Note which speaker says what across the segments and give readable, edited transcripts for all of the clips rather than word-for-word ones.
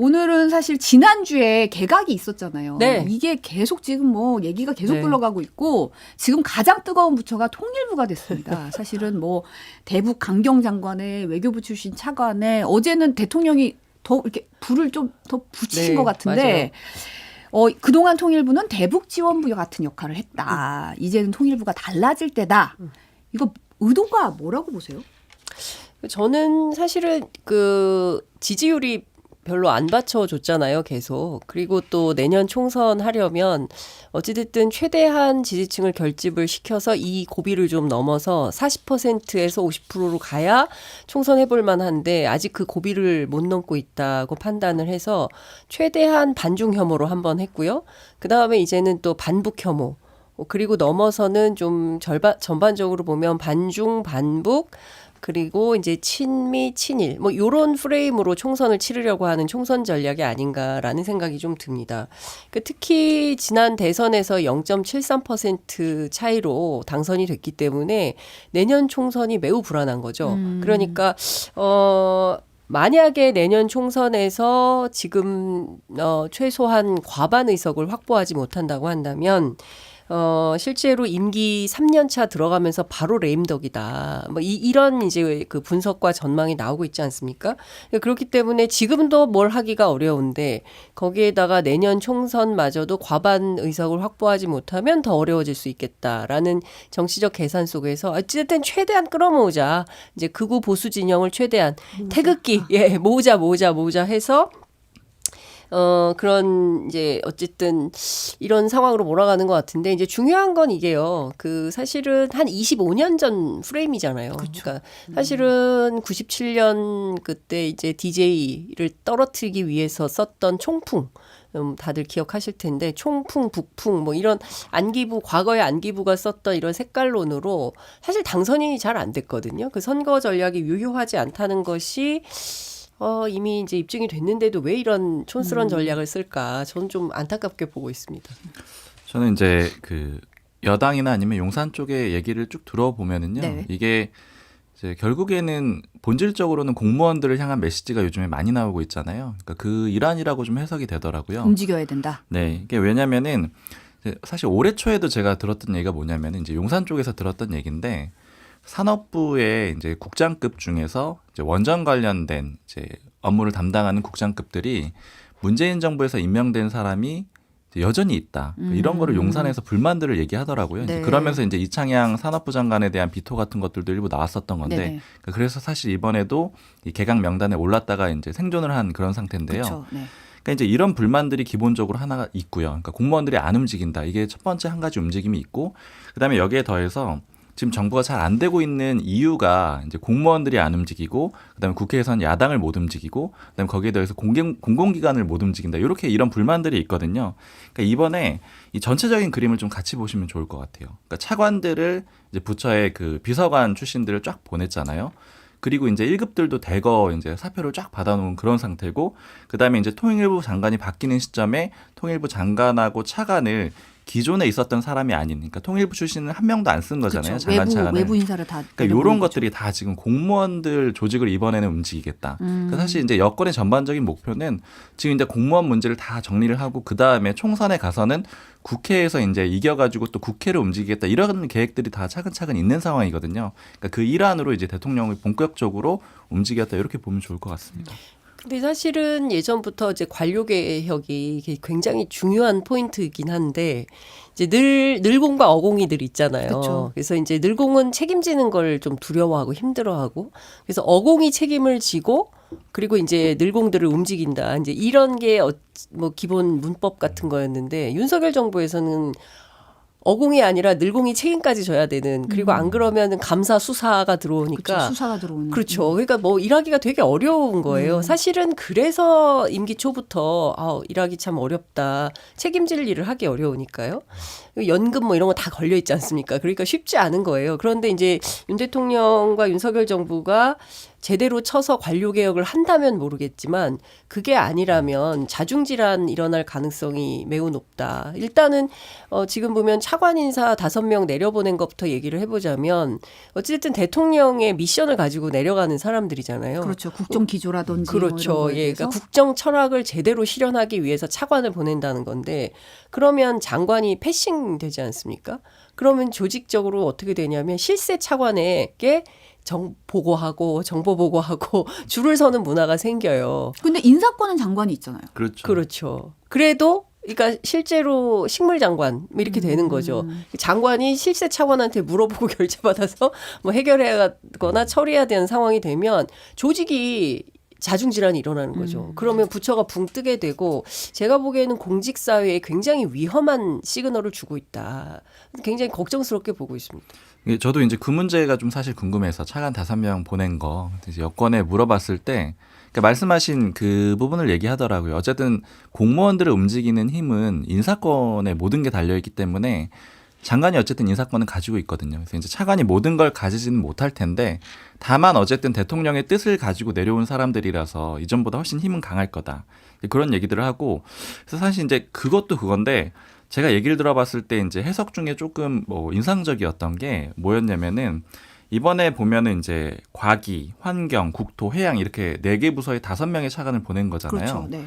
Speaker 1: 오늘은 사실 지난주에 개각이 있었잖아요.
Speaker 2: 네.
Speaker 1: 이게 계속 지금 뭐 얘기가 계속
Speaker 2: 네.
Speaker 1: 굴러가고 있고 지금 가장 뜨거운 부처가 통일부가 됐습니다. 사실은 뭐 대북 강경 장관의 외교부 출신 차관에 어제는 대통령이 더 이렇게 불을 좀 더 붙이신
Speaker 2: 네,
Speaker 1: 것 같은데 그동안 통일부는 대북 지원부 같은 역할을 했다. 이제는 통일부가 달라질 때다. 이거 의도가 뭐라고 보세요?
Speaker 2: 저는 사실은 그 지지율이 별로 안 받쳐줬잖아요, 계속. 그리고 또 내년 총선 하려면 어찌됐든 최대한 지지층을 결집을 시켜서 이 고비를 좀 넘어서 40%에서 50%로 가야 총선 해볼 만한데 아직 그 고비를 못 넘고 있다고 판단을 해서 최대한 반중 혐오로 한번 했고요. 그다음에 이제는 또 반북 혐오. 그리고 넘어서는 좀 전반적으로 보면 반중, 반북, 그리고 이제 친미, 친일 뭐 이런 프레임으로 총선을 치르려고 하는 총선 전략이 아닌가라는 생각이 좀 듭니다. 특히 지난 대선에서 0.73% 차이로 당선이 됐기 때문에 내년 총선이 매우 불안한 거죠. 그러니까 만약에 내년 총선에서 지금 최소한 과반 의석을 확보하지 못한다고 한다면 실제로 임기 3년 차 들어가면서 바로 레임덕이다. 뭐 이런 이제 그 분석과 전망이 나오고 있지 않습니까? 그렇기 때문에 지금도 뭘 하기가 어려운데 거기에다가 내년 총선마저도 과반 의석을 확보하지 못하면 더 어려워질 수 있겠다라는 정치적 계산 속에서 어쨌든 최대한 끌어모으자. 이제 극우 보수 진영을 최대한 태극기 모으자 해서 그런 이제 어쨌든 이런 상황으로 몰아가는 것 같은데 이제 중요한 건 이게요. 그 사실은 한 25년 전 프레임이잖아요.
Speaker 1: 그렇죠.
Speaker 2: 그러니까 사실은 97년 그때 이제 DJ를 떨어뜨리기 위해서 썼던 총풍. 다들 기억하실 텐데 총풍, 북풍 뭐 이런 안기부 과거의 안기부가 썼던 이런 색깔론으로 사실 당선인이 잘 안 됐거든요. 그 선거 전략이 유효하지 않다는 것이 이미 이제 입증이 됐는데도 왜 이런 촌스러운 전략을 쓸까? 저는 좀 안타깝게 보고 있습니다.
Speaker 3: 저는 이제 그 여당이나 아니면 용산 쪽의 얘기를 쭉 들어보면은요.
Speaker 1: 네.
Speaker 3: 이게 이제 결국에는 본질적으로는 공무원들을 향한 메시지가 요즘에 많이 나오고 있잖아요. 그러니까 그 일환이라고 좀 해석이 되더라고요.
Speaker 1: 움직여야 된다.
Speaker 3: 네. 이게 왜냐면은 사실 올해 초에도 제가 들었던 얘기가 뭐냐면은 이제 용산 쪽에서 들었던 얘기인데 산업부의 이제 국장급 중에서 이제 원전 관련된 이제 업무를 담당하는 국장급들이 문재인 정부에서 임명된 사람이 여전히 있다. 이런 거를 용산에서 불만들을 얘기하더라고요.
Speaker 1: 네.
Speaker 3: 이제 그러면서 이제 이창양 산업부 장관에 대한 비토 같은 것들도 일부 나왔었던 건데,
Speaker 1: 네네.
Speaker 3: 그래서 사실 이번에도 이 개각 명단에 올랐다가 이제 생존을 한 그런 상태인데요.
Speaker 1: 그렇죠. 네.
Speaker 3: 그러니까 이제 이런 불만들이 기본적으로 하나가 있고요. 그러니까 공무원들이 안 움직인다. 이게 첫 번째 한 가지 움직임이 있고, 그다음에 여기에 더해서 지금 정부가 잘 안 되고 있는 이유가 이제 공무원들이 안 움직이고, 그다음에 국회에서는 야당을 못 움직이고, 그다음에 거기에 더해서 공공기관을 못 움직인다. 이렇게 이런 불만들이 있거든요. 그러니까 이번에 이 전체적인 그림을 좀 같이 보시면 좋을 것 같아요. 그러니까 차관들을 이제 부처의 그 비서관 출신들을 쫙 보냈잖아요. 그리고 이제 1급들도 대거 이제 사표를 쫙 받아놓은 그런 상태고, 그다음에 이제 통일부 장관이 바뀌는 시점에 통일부 장관하고 차관을 기존에 있었던 사람이 아닌, 그러니까 통일부 출신은 한 명도 안 쓴 거잖아요.
Speaker 1: 그렇죠.
Speaker 3: 장관 차관을.
Speaker 1: 외부 인사를 다.
Speaker 3: 그러니까 이런
Speaker 1: 거죠.
Speaker 3: 것들이 다 지금 공무원들 조직을 이번에는 움직이겠다. 그러니까 사실 이제 여권의 전반적인 목표는 지금 이제 공무원 문제를 다 정리를 하고 그 다음에 총선에 가서는 국회에서 이제 이겨가지고 또 국회를 움직이겠다 이런 계획들이 다 차근차근 있는 상황이거든요. 그러니까 그 일환으로 이제 대통령을 본격적으로 움직였다 이렇게 보면 좋을 것 같습니다.
Speaker 2: 근데 사실은 예전부터 이제 관료개혁이 굉장히 중요한 포인트이긴 한데 이제 늘공과 어공이 늘 있잖아요.
Speaker 1: 그쵸.
Speaker 2: 그래서 이제 늘공은 책임지는 걸 좀 두려워하고 힘들어하고 그래서 어공이 책임을 지고 그리고 이제 늘공들을 움직인다. 이제 이런 게 뭐 기본 문법 같은 거였는데 윤석열 정부에서는 어공이 아니라 늘공이 책임까지 져야 되는 그리고 안 그러면은 감사 수사가 들어오니까
Speaker 1: 그렇죠. 수사가 들어오는.
Speaker 2: 그렇죠. 그러니까 뭐 일하기가 되게 어려운 거예요. 사실은 그래서 임기 초부터 일하기 참 어렵다. 책임질 일을 하기 어려우니까요. 연금 뭐 이런 거 다 걸려 있지 않습니까? 그러니까 쉽지 않은 거예요. 그런데 이제 윤 대통령과 윤석열 정부가 제대로 쳐서 관료 개혁을 한다면 모르겠지만 그게 아니라면 자중질환 일어날 가능성이 매우 높다. 일단은 지금 보면 차관 인사 5명 내려보낸 것부터 얘기를 해보자면 어쨌든 대통령의 미션을 가지고 내려가는 사람들이잖아요.
Speaker 1: 그렇죠. 국정 기조라든지
Speaker 2: 그렇죠.
Speaker 1: 뭐 이런 거에
Speaker 2: 예,
Speaker 1: 대해서.
Speaker 2: 그러니까 국정 철학을 제대로 실현하기 위해서 차관을 보낸다는 건데 그러면 장관이 패싱되지 않습니까? 그러면 조직적으로 어떻게 되냐면 실세 차관에게 보고하고 정보 보고하고 줄을 서는 문화가 생겨요.
Speaker 1: 근데 인사권은 장관이 있잖아요.
Speaker 3: 그렇죠.
Speaker 2: 그렇죠. 그래도 그러니까 실제로 식물장관 이렇게 되는 거죠. 장관이 실세 차관한테 물어보고 결재받아서 뭐 해결해야거나 처리해야 되는 상황이 되면 조직이 자중질환이 일어나는 거죠. 그러면 부처가 붕 뜨게 되고 제가 보기에는 공직사회에 굉장히 위험한 시그널을 주고 있다. 굉장히 걱정스럽게 보고 있습니다.
Speaker 3: 저도 이제 그 문제가 좀 사실 궁금해서 차관 5명 보낸 거 이제 여권에 물어봤을 때 그러니까 말씀하신 그 부분을 얘기하더라고요. 어쨌든 공무원들을 움직이는 힘은 인사권에 모든 게 달려있기 때문에 장관이 어쨌든 인사권은 가지고 있거든요. 그래서 이제 차관이 모든 걸 가지지는 못할 텐데 다만 어쨌든 대통령의 뜻을 가지고 내려온 사람들이라서 이전보다 훨씬 힘은 강할 거다. 그런 얘기들을 하고 그래서 사실 이제 그것도 그건데 제가 얘기를 들어봤을 때 이제 해석 중에 조금 뭐 인상적이었던 게 뭐였냐면은 이번에 보면은 이제 과기, 환경, 국토, 해양 이렇게 4개 부서에 5명의 차관을 보낸 거잖아요.
Speaker 1: 그렇죠. 네.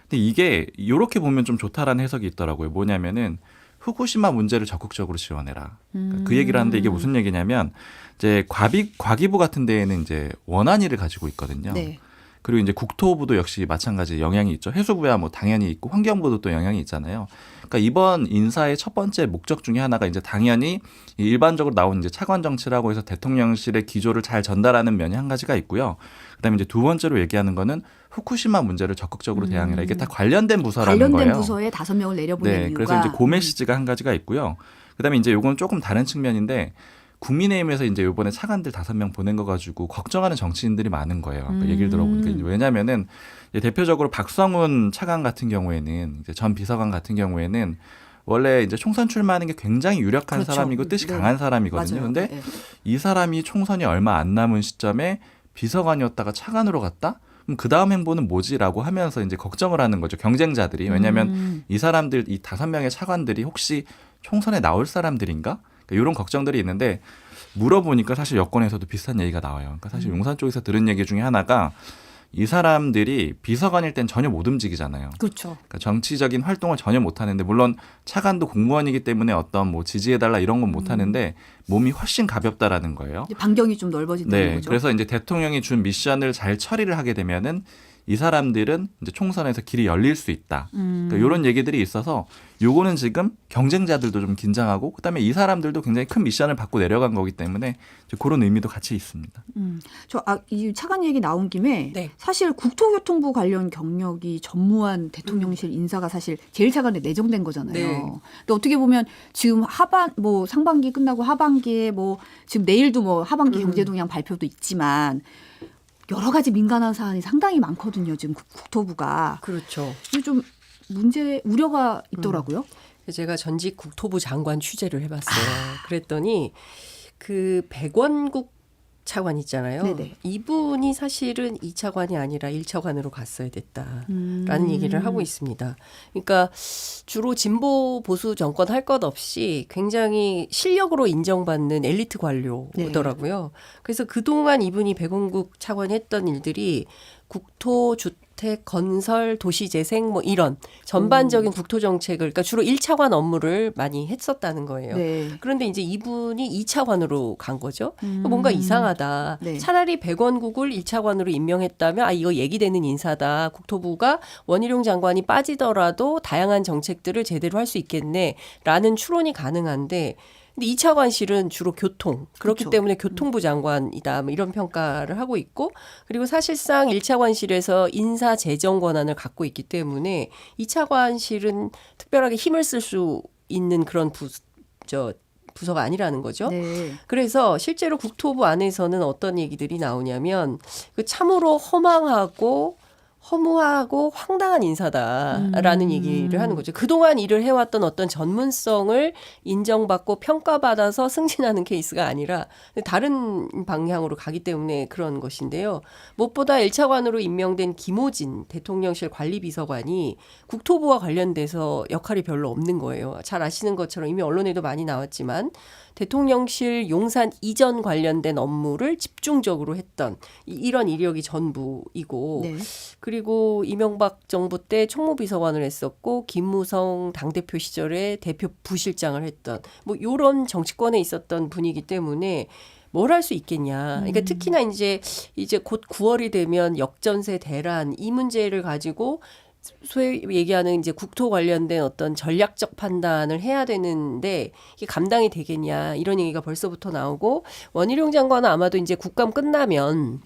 Speaker 3: 근데 이게 이렇게 보면 좀 좋다라는 해석이 있더라고요. 뭐냐면은 후쿠시마 문제를 적극적으로 지원해라. 그러니까 그 얘기를 하는데 이게 무슨 얘기냐면 이제 과기부 같은 데에는 이제 원안위를 가지고 있거든요.
Speaker 1: 네.
Speaker 3: 그리고 이제 국토부도 역시 마찬가지 영향이 있죠. 해수부야 뭐 당연히 있고 환경부도 또 영향이 있잖아요. 그러니까 이번 인사의 첫 번째 목적 중에 하나가 이제 당연히 일반적으로 나온 이제 차관 정치라고 해서 대통령실의 기조를 잘 전달하는 면이 한 가지가 있고요. 그다음에 이제 두 번째로 얘기하는 거는 후쿠시마 문제를 적극적으로 대항해라. 이게 다 관련된 부서라는
Speaker 1: 관련된
Speaker 3: 거예요.
Speaker 1: 부서에 5명을 내려보낸
Speaker 3: 네,
Speaker 1: 이유가.
Speaker 3: 그래서 이제 그 메시지가 한 가지가 있고요. 그다음에 이제 요건 조금 다른 측면인데 국민의힘에서 이제 요번에 차관들 5명 보낸 거 가지고 걱정하는 정치인들이 많은 거예요. 그러니까 얘기를 들어보니까 왜냐면은 대표적으로 박성훈 차관 같은 경우에는 이제 전 비서관 같은 경우에는 원래 이제 총선 출마하는 게 굉장히 유력한
Speaker 1: 그렇죠.
Speaker 3: 사람이고 뜻이
Speaker 1: 네.
Speaker 3: 강한 사람이거든요.
Speaker 1: 맞아요.
Speaker 3: 근데
Speaker 1: 네.
Speaker 3: 이 사람이 총선이 얼마 안 남은 시점에 비서관이었다가 차관으로 갔다? 그럼 그 다음 행보는 뭐지라고 하면서 이제 걱정을 하는 거죠. 경쟁자들이. 왜냐하면 이 사람들, 이 5명의 차관들이 혹시 총선에 나올 사람들인가? 그러니까 이런 걱정들이 있는데 물어보니까 사실 여권에서도 비슷한 얘기가 나와요. 그러니까 사실 용산 쪽에서 들은 얘기 중에 하나가 이 사람들이 비서관일 땐 전혀 못 움직이잖아요.
Speaker 1: 그렇죠.
Speaker 3: 그러니까 정치적인 활동을 전혀 못 하는데 물론 차관도 공무원이기 때문에 어떤 뭐 지지해달라 이런 건 못 하는데 몸이 훨씬 가볍다라는 거예요.
Speaker 1: 이제 반경이 좀 넓어진다는
Speaker 3: 네,
Speaker 1: 거죠.
Speaker 3: 그래서 이제 대통령이 준 미션을 잘 처리를 하게 되면은 이 사람들은 이제 총선에서 길이 열릴 수 있다. 그러니까 이런 얘기들이 있어서 요거는 지금 경쟁자들도 좀 긴장하고 그다음에 이 사람들도 굉장히 큰 미션을 받고 내려간 거기 때문에 이제 그런 의미도 같이 있습니다.
Speaker 1: 이 차관 얘기 나온 김에
Speaker 2: 네.
Speaker 1: 사실 국토교통부 관련 경력이 전무한 대통령실 인사가 사실 제1차관에 내정된 거잖아요.
Speaker 2: 네.
Speaker 1: 근데 어떻게 보면 지금 뭐 상반기 끝나고 하반기에 뭐 지금 내일도 뭐 하반기 경제동향 발표도 있지만 여러 가지 민감한 사안이 상당히 많거든요. 지금 국토부가.
Speaker 2: 그렇죠.
Speaker 1: 이게 좀 우려가 있더라고요.
Speaker 2: 제가 전직 국토부 장관 취재를 해봤어요. 그랬더니 그 백원국 차관 있잖아요.
Speaker 1: 네네.
Speaker 2: 이분이 사실은 2차관이 아니라 1차관으로 갔어야 됐다라는 얘기를 하고 있습니다. 그러니까 주로 진보 보수 정권 할 것 없이 굉장히 실력으로 인정받는 엘리트 관료더라고요. 그래서 그동안 이분이 백원국 차관이 했던 일들이 국토, 주택, 건설, 도시재생 뭐 이런 전반적인 국토정책을 그러니까 주로 1차관 업무를 많이 했었다는 거예요.
Speaker 1: 네.
Speaker 2: 그런데 이제 이분이 2차관으로 간 거죠. 뭔가 이상하다.
Speaker 1: 네.
Speaker 2: 차라리 백원국을 1차관으로 임명했다면 이거 얘기되는 인사다. 국토부가 원희룡 장관이 빠지더라도 다양한 정책들을 제대로 할 수 있겠네라는 추론이 가능한데 근데 2차관실은 주로 교통. 그렇기
Speaker 1: 그렇죠.
Speaker 2: 때문에 교통부 장관이다. 뭐 이런 평가를 하고 있고 그리고 사실상 1차관실에서 인사 재정 권한을 갖고 있기 때문에 2차관실은 특별하게 힘을 쓸 수 있는 그런 부서가 아니라는 거죠.
Speaker 1: 네.
Speaker 2: 그래서 실제로 국토부 안에서는 어떤 얘기들이 나오냐면 그 참으로 허망하고 허무하고 황당한 인사다라는 얘기를 하는 거죠. 그동안 일을 해왔던 어떤 전문성을 인정받고 평가받아서 승진하는 케이스가 아니라 다른 방향으로 가기 때문에 그런 것인데요. 무엇보다 1차관으로 임명된 김호진 대통령실 관리비서관이 국토부와 관련돼서 역할이 별로 없는 거예요. 잘 아시는 것처럼 이미 언론에도 많이 나왔지만 대통령실 용산 이전 관련된 업무를 집중적으로 했던 이런 이력이 전부이고
Speaker 1: 네.
Speaker 2: 그리고 이명박 정부 때 총무비서관을 했었고 김무성 당대표 시절에 대표 부실장을 했던 뭐 이런 정치권에 있었던 분이기 때문에 뭘 할 수 있겠냐. 그러니까 특히나 이제 곧 9월이 되면 역전세 대란 이 문제를 가지고 소위 얘기하는 이제 국토 관련된 어떤 전략적 판단을 해야 되는데 이게 감당이 되겠냐 이런 얘기가 벌써부터 나오고 원희룡 장관은 아마도 이제 국감 끝나면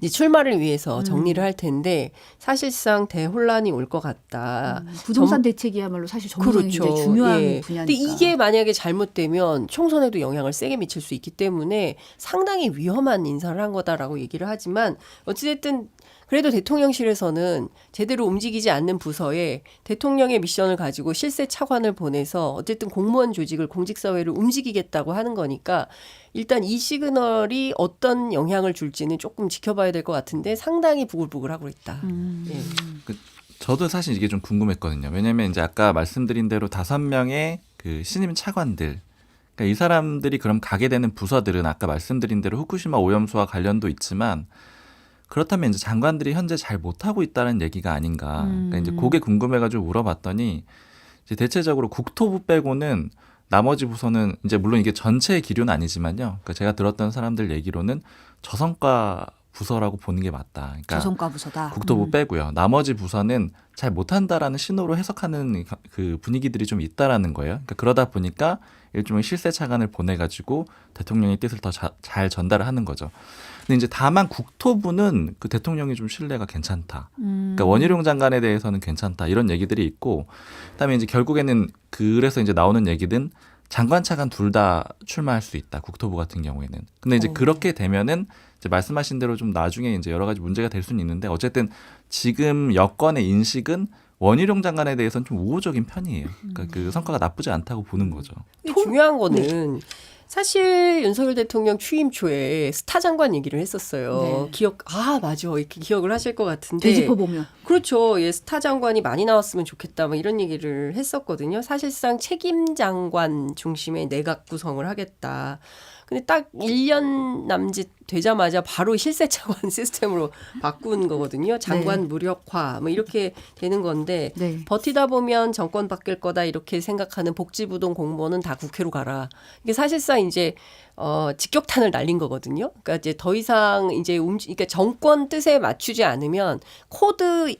Speaker 2: 이제 출마를 위해서 정리를 할 텐데 사실상 대혼란이 올 것 같다.
Speaker 1: 부동산 대책이야말로 사실 정부의
Speaker 2: 그렇죠.
Speaker 1: 굉장히 중요한
Speaker 2: 예.
Speaker 1: 분야니까.
Speaker 2: 근데 이게 만약에 잘못되면 총선에도 영향을 세게 미칠 수 있기 때문에 상당히 위험한 인사를 한 거다라고 얘기를 하지만 어찌됐든 그래도 대통령실에서는 제대로 움직이지 않는 부서에 대통령의 미션을 가지고 실세 차관을 보내서 어쨌든 공무원 조직을 공직사회를 움직이겠다고 하는 거니까 일단 이 시그널이 어떤 영향을 줄지는 조금 지켜봐야 될 것 같은데 상당히 부글부글하고 있다. 예.
Speaker 3: 저도 사실 이게 좀 궁금했거든요. 왜냐하면 이제 아까 말씀드린 대로 5명의 그 신임 차관들, 그러니까 이 사람들이 그럼 가게 되는 부서들은 아까 말씀드린 대로 후쿠시마 오염수와 관련도 있지만 그렇다면 이제 장관들이 현재 잘 못하고 있다는 얘기가 아닌가. 그러니까 이제 그게 궁금해가지고 물어봤더니 이제 대체적으로 국토부 빼고는 나머지 부서는 이제 물론 이게 전체의 기류는 아니지만요. 그러니까 제가 들었던 사람들 얘기로는 저성과 부서라고 보는 게 맞다. 그러니까
Speaker 1: 저성과 부서다.
Speaker 3: 국토부 빼고요. 나머지 부서는 잘 못한다라는 신호로 해석하는 그 분위기들이 좀 있다라는 거예요. 그러니까 그러다 보니까 일종의 실세 차관을 보내가지고 대통령의 뜻을 더 잘 전달을 하는 거죠. 근데 이제 다만 국토부는 그 대통령이 좀 신뢰가 괜찮다. 그러니까 원희룡 장관에 대해서는 괜찮다. 이런 얘기들이 있고, 그다음에 이제 결국에는 그래서 이제 나오는 얘기는 장관 차관 둘 다 출마할 수 있다. 국토부 같은 경우에는. 근데 이제 그렇게 되면은 이제 말씀하신 대로 좀 나중에 이제 여러 가지 문제가 될 수는 있는데 어쨌든 지금 여권의 인식은 원희룡 장관에 대해서는 좀 우호적인 편이에요. 그러니까 그 성과가 나쁘지 않다고 보는 거죠.
Speaker 2: 중요한 거는 사실 윤석열 대통령 취임 초에 스타 장관 얘기를 했었어요.
Speaker 1: 네.
Speaker 2: 맞아. 이렇게 기억을 하실 것 같은데.
Speaker 1: 되짚어 보면
Speaker 2: 그렇죠. 예, 스타 장관이 많이 나왔으면 좋겠다. 뭐 이런 얘기를 했었거든요. 사실상 책임 장관 중심의 내각 구성을 하겠다. 근데 딱 1년 남짓 되자마자 바로 실세 차관 시스템으로 바꾼 거거든요. 장관
Speaker 1: 네.
Speaker 2: 무력화 뭐 이렇게 되는 건데
Speaker 1: 네.
Speaker 2: 버티다 보면 정권 바뀔 거다 이렇게 생각하는 복지부동 공무원은 다 국회로 가라. 이게 사실상 이제 직격탄을 날린 거거든요. 그러니까 이제 더 이상 이제 그러니까 정권 뜻에 맞추지 않으면 코드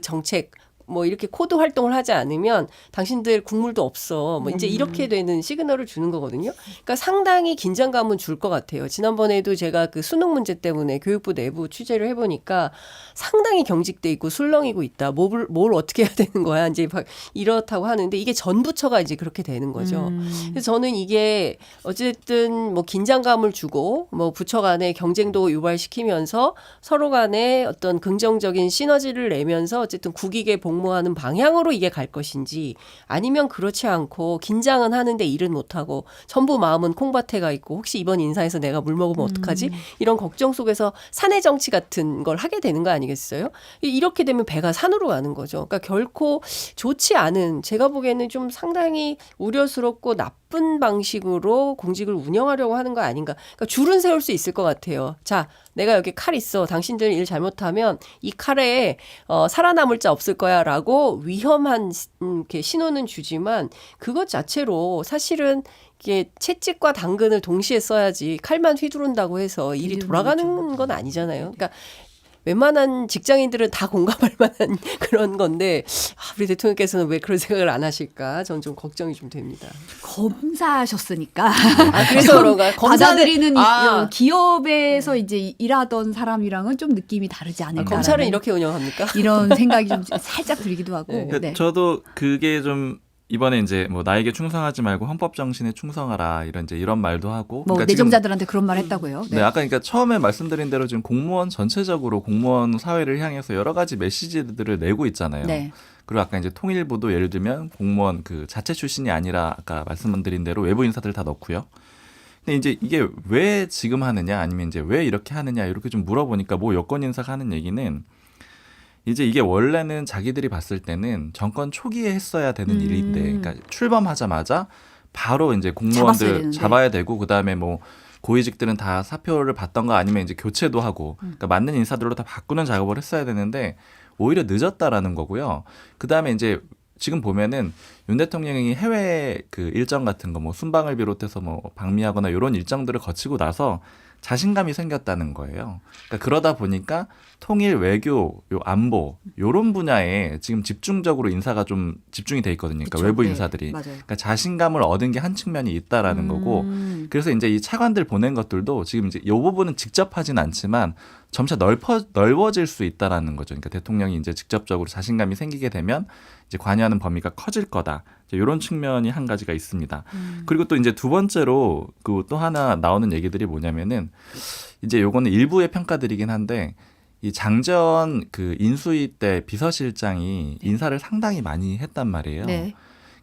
Speaker 2: 정책 뭐 이렇게 코드 활동을 하지 않으면 당신들 국물도 없어. 뭐 이제 이렇게 되는 시그널을 주는 거거든요. 그러니까 상당히 긴장감은 줄 것 같아요. 지난번에도 제가 그 수능 문제 때문에 교육부 내부 취재를 해보니까 상당히 경직돼 있고 술렁이고 있다. 뭘 어떻게 해야 되는 거야. 이제 이렇다고 하는데 이게 전 부처가 이제 그렇게 되는 거죠. 그래서 저는 이게 어쨌든 뭐 긴장감을 주고 뭐 부처 간의 경쟁도 유발시키면서 서로 간에 어떤 긍정적인 시너지를 내면서 어쨌든 국익에 복무하는 방향으로 이게 갈 것인지 아니면 그렇지 않고 긴장은 하는데 일은 못하고 전부 마음은 콩밭에 가 있고 혹시 이번 인사에서 내가 물 먹으면 어떡하지? 이런 걱정 속에서 사내 정치 같은 걸 하게 되는 거 아니겠어요? 이렇게 되면 배가 산으로 가는 거죠. 그러니까 결코 좋지 않은 제가 보기에는 좀 상당히 우려스럽고 나쁜 방식으로 공직을 운영하려고 하는 거 아닌가. 그러니까 줄은 세울 수 있을 것 같아요. 자, 내가 여기 칼 있어. 당신들 일 잘못하면 이 칼에 살아남을 자 없을 거야라고 위험한 이렇게 신호는 주지만 그것 자체로 사실은 이게 채찍과 당근을 동시에 써야지 칼만 휘두른다고 해서 일이 돌아가는 건 아니잖아요. 그러니까 웬만한 직장인들은 다 공감할 만한 그런 건데 우리 대통령께서는 왜 그런 생각을 안 하실까? 전 좀 걱정이 좀 됩니다.
Speaker 1: 검사하셨으니까
Speaker 2: 그래서 그런가?
Speaker 1: 받아들이는 기업에서 이제 일하던 사람이랑은 좀 느낌이 다르지 않을까.
Speaker 2: 검찰은 이렇게 운영합니까?
Speaker 1: 이런 생각이 좀 살짝 들기도 하고.
Speaker 2: 네.
Speaker 1: 네.
Speaker 3: 저도 그게 좀 이번에 이제 뭐 나에게 충성하지 말고 헌법 정신에 충성하라 이런 말도 하고.
Speaker 1: 뭐
Speaker 3: 그러니까
Speaker 1: 내정자들한테 그런 말 했다고요.
Speaker 3: 네, 아까 그러니까 처음에 말씀드린 대로 지금 공무원 전체적으로 공무원 사회를 향해서 여러 가지 메시지들을 내고 있잖아요.
Speaker 1: 네.
Speaker 3: 그리고 아까 이제 통일부도 예를 들면 공무원 그 자체 출신이 아니라 아까 말씀드린 대로 외부 인사들 다 넣고요. 근데 이제 이게 왜 지금 하느냐 아니면 이제 왜 이렇게 하느냐 이렇게 좀 물어보니까 뭐 여권 인사가 하는 얘기는 이제 이게 원래는 자기들이 봤을 때는 정권 초기에 했어야 되는 일인데, 그러니까 출범하자마자 바로 이제 공무원들 잡아야 되고, 그 다음에 뭐 고위직들은 다 사표를 받던가 아니면 이제 교체도 하고, 그러니까 맞는 인사들로 다 바꾸는 작업을 했어야 되는데 오히려 늦었다라는 거고요. 그 다음에 이제 지금 보면은 윤 대통령이 해외 그 일정 같은 거 뭐 순방을 비롯해서 뭐 방미하거나 이런 일정들을 거치고 나서 자신감이 생겼다는 거예요. 그러니까 그러다 보니까 통일, 외교, 요 안보 요런 분야에 지금 집중적으로 인사가 좀 집중이 돼 있거든요. 그러니까
Speaker 1: 그쵸?
Speaker 3: 외부
Speaker 1: 네,
Speaker 3: 인사들이.
Speaker 1: 맞아요.
Speaker 3: 그러니까 자신감을 얻은 게 한 측면이 있다라는 거고. 그래서 이제 이 차관들 보낸 것들도 지금 이제 이 부분은 직접 하진 않지만 점차 넓어질 수 있다라는 거죠. 그러니까 대통령이 이제 직접적으로 자신감이 생기게 되면 이제 관여하는 범위가 커질 거다. 이런 측면이 한 가지가 있습니다. 그리고 또 이제 두 번째로 그 또 하나 나오는 얘기들이 뭐냐면은 이제 요거는 일부의 평가들이긴 한데 이 장전 그 인수위 때 비서실장이 인사를 상당히 많이 했단 말이에요.
Speaker 1: 네.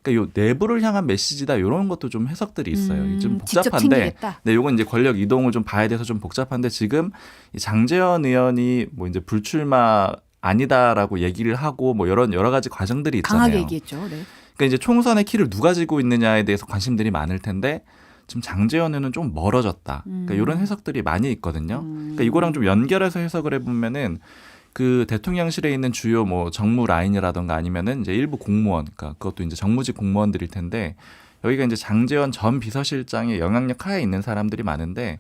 Speaker 3: 그러니까 요 내부를 향한 메시지다 이런 것도 좀 해석들이 있어요. 좀
Speaker 1: 직접
Speaker 3: 복잡한데,
Speaker 1: 챙기겠다.
Speaker 3: 네, 요건 이제 권력 이동을 좀 봐야 돼서 좀 복잡한데 지금 이 장제원 의원이 뭐 이제 불출마 아니다라고 얘기를 하고 뭐 여러 가지 과정들이 있잖아요.
Speaker 1: 강하게 얘기했죠. 네.
Speaker 3: 그러니까 이제 총선의 키를 누가 쥐고 있느냐에 대해서 관심들이 많을 텐데 지금 장제원 의원은 좀 멀어졌다. 그러니까 이런 해석들이 많이 있거든요. 그러니까 이거랑 좀 연결해서 해석을 해보면은 그 대통령실에 있는 주요 뭐 정무 라인이라던가 아니면은 이제 일부 공무원, 그러니까 그것도 이제 정무직 공무원들일 텐데 여기가 이제 장제원 전 비서실장의 영향력 하에 있는 사람들이 많은데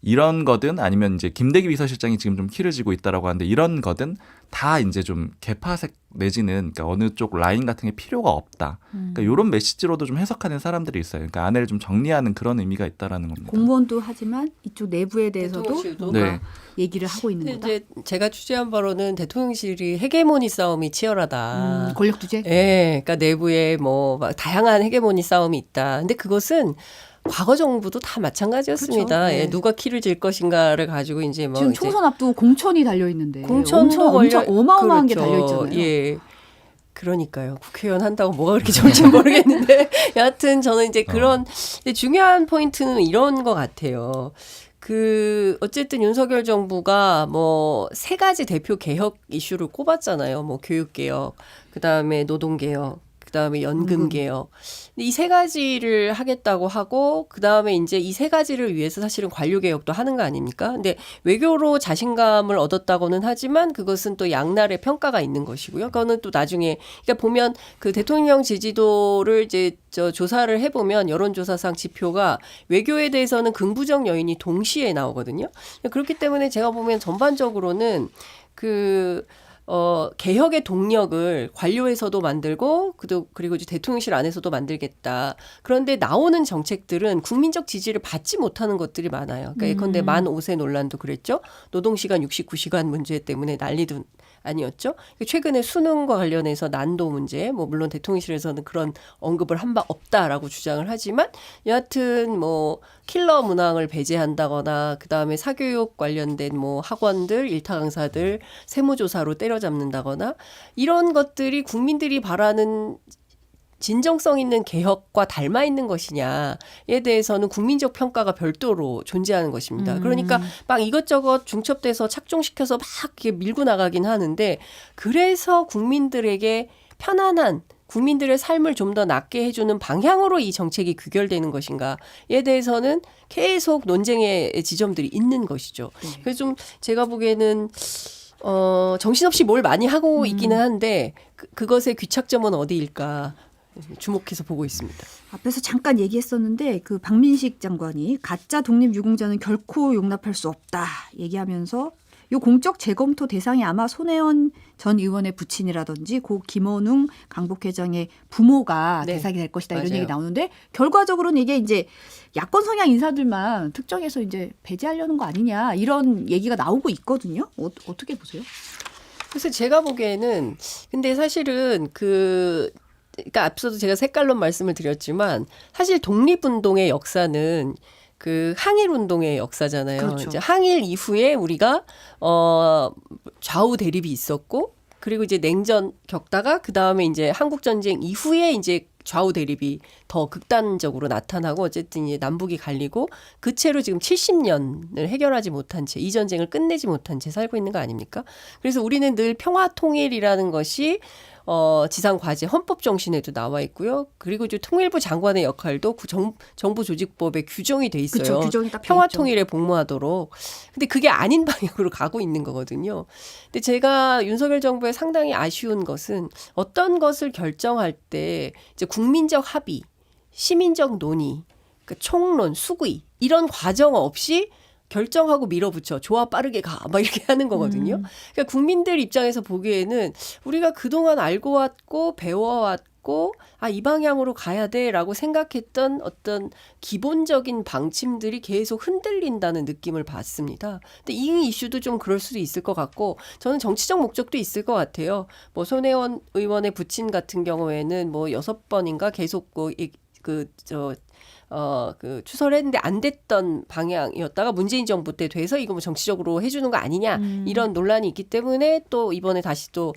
Speaker 3: 이런 거든 아니면 이제 김대기 비서실장이 지금 좀 키를 쥐고 있다라고 하는데 이런 거든 다 이제 좀 개파색 내지는 그러니까 어느 쪽 라인 같은 게 필요가 없다. 그러니까 이런 메시지로도 좀 해석하는 사람들이 있어요. 그러니까 안을 좀 정리하는 그런 의미가 있다라는 겁니다.
Speaker 1: 공무원도 하지만 이쪽 내부에 대해서도
Speaker 2: 대통령실도.
Speaker 1: 뭔가
Speaker 3: 네.
Speaker 1: 얘기를 하고 있는
Speaker 2: 근데
Speaker 1: 거다.
Speaker 2: 이제 제가 취재한 바로는 대통령실이 헤게모니 싸움이 치열하다.
Speaker 1: 권력 투쟁.
Speaker 2: 예, 그러니까 내부에 뭐 막 다양한 헤게모니 싸움이 있다. 근데 그것은 과거 정부도 다 마찬가지였습니다.
Speaker 1: 그렇죠. 네.
Speaker 2: 예, 누가 키를 질 것인가를 가지고 이제 뭐
Speaker 1: 지금
Speaker 2: 이제
Speaker 1: 총선 앞두고 공천이 달려 있는데
Speaker 2: 공천도
Speaker 1: 엄청
Speaker 2: 걸려-
Speaker 1: 어마어마한 게
Speaker 2: 그렇죠.
Speaker 1: 달려 있잖아요.
Speaker 2: 예. 그러니까요. 국회의원 한다고 뭐가 그렇게 좋을지 모르겠는데 여하튼 저는 이제 그런 근데 중요한 포인트는 이런 것 같아요. 그 어쨌든 윤석열 정부가 뭐 세 가지 대표 개혁 이슈를 꼽았잖아요. 뭐 교육 개혁, 그다음에 노동 개혁, 그다음에 연금 개혁. 이 세 가지를 하겠다고 하고 그다음에 이제 이 세 가지를 위해서 사실은 관료 개혁도 하는 거 아닙니까? 근데 외교로 자신감을 얻었다고는 하지만 그것은 또 양날의 평가가 있는 것이고요. 그거는 또 나중에 그러니까 보면 그 대통령 지지도를 이제 조사를 해보면 여론조사상 지표가 외교에 대해서는 긍부정 요인이 동시에 나오거든요. 그렇기 때문에 제가 보면 전반적으로는 개혁의 동력을 관료에서도 만들고 그리고 이제 대통령실 안에서도 만들겠다. 그런데 나오는 정책들은 국민적 지지를 받지 못하는 것들이 많아요. 그러니까 예컨대 만 5세 논란도 그랬죠. 노동시간 69시간 문제 때문에 난리도 아니었죠. 최근에 수능과 관련해서 난도 문제, 뭐 물론 대통령실에서는 그런 언급을 한 바 없다라고 주장을 하지만 여하튼 뭐 킬러 문항을 배제한다거나 그다음에 사교육 관련된 뭐 학원들, 일타 강사들 세무조사로 때려잡는다거나 이런 것들이 국민들이 바라는 진정성 있는 개혁과 닮아 있는 것이냐에 대해서는 국민적 평가가 별도로 존재하는 것입니다. 그러니까 막 이것저것 중첩돼서 착종시켜서 막 이렇게 밀고 나가긴 하는데 그래서 국민들에게 편안한 국민들의 삶을 좀 더 낫게 해주는 방향으로 이 정책이 규결되는 것인가에 대해서는 계속 논쟁의 지점들이 있는 것이죠. 그래서 좀 제가 보기에는 정신없이 뭘 많이 하고 있기는 한데 그것의 귀착점은 어디일까 주목해서 보고 있습니다.
Speaker 1: 앞에서 잠깐 얘기했었는데 그 박민식 장관이 가짜 독립유공자는 결코 용납할 수 없다 얘기하면서 이 공적 재검토 대상이 아마 손혜원 전 의원의 부친이라든지 고 김원웅 강북회장의 부모가
Speaker 2: 네.
Speaker 1: 대상이 될 것이다 이런
Speaker 2: 맞아요.
Speaker 1: 얘기 나오는데 결과적으로는 이게 이제 야권 성향 인사들만 특정해서 이제 배제하려는 거 아니냐 이런 얘기가 나오고 있거든요. 어떻게 보세요?
Speaker 2: 그래서 제가 보기에는 근데 사실은 그러니까 앞서도 제가 색깔론 말씀을 드렸지만 사실 독립운동의 역사는 그 항일운동의 역사잖아요.
Speaker 1: 그렇죠.
Speaker 2: 이제 항일 이후에 우리가 좌우 대립이 있었고 그리고 이제 냉전 겪다가 그 다음에 이제 한국전쟁 이후에 이제 좌우 대립이 더 극단적으로 나타나고 어쨌든 이제 남북이 갈리고 그 채로 지금 70년을 해결하지 못한 채 이 전쟁을 끝내지 못한 채 살고 있는 거 아닙니까? 그래서 우리는 늘 평화 통일이라는 것이 지상 과제 헌법 정신에도 나와 있고요. 그리고 이제 통일부 장관의 역할도 정부 조직법에 규정이 돼 있어요.
Speaker 1: 그쵸, 규정이 딱 돼
Speaker 2: 평화
Speaker 1: 있죠.
Speaker 2: 통일에 복무하도록. 근데 그게 아닌 방향으로 가고 있는 거거든요. 근데 제가 윤석열 정부에 상당히 아쉬운 것은 어떤 것을 결정할 때 이제 국민적 합의, 시민적 논의, 그러니까 총론, 수의 이런 과정 없이 결정하고 밀어붙여 좋아 빠르게 가 막 이렇게 하는 거거든요. 그러니까 국민들 입장에서 보기에는 우리가 그동안 알고 왔고 배워왔고 이 방향으로 가야 돼라고 생각했던 어떤 기본적인 방침들이 계속 흔들린다는 느낌을 받습니다. 근데 이 이슈도 좀 그럴 수도 있을 것 같고 저는 정치적 목적도 있을 것 같아요. 뭐 손혜원 의원의 부친 같은 경우에는 뭐 6번인가 계속 그 추설을 했는데 안 됐던 방향이었다가 문재인 정부 때 돼서 이거 뭐 정치적으로 해주는 거 아니냐 이런 논란이 있기 때문에 또 이번에 다시 또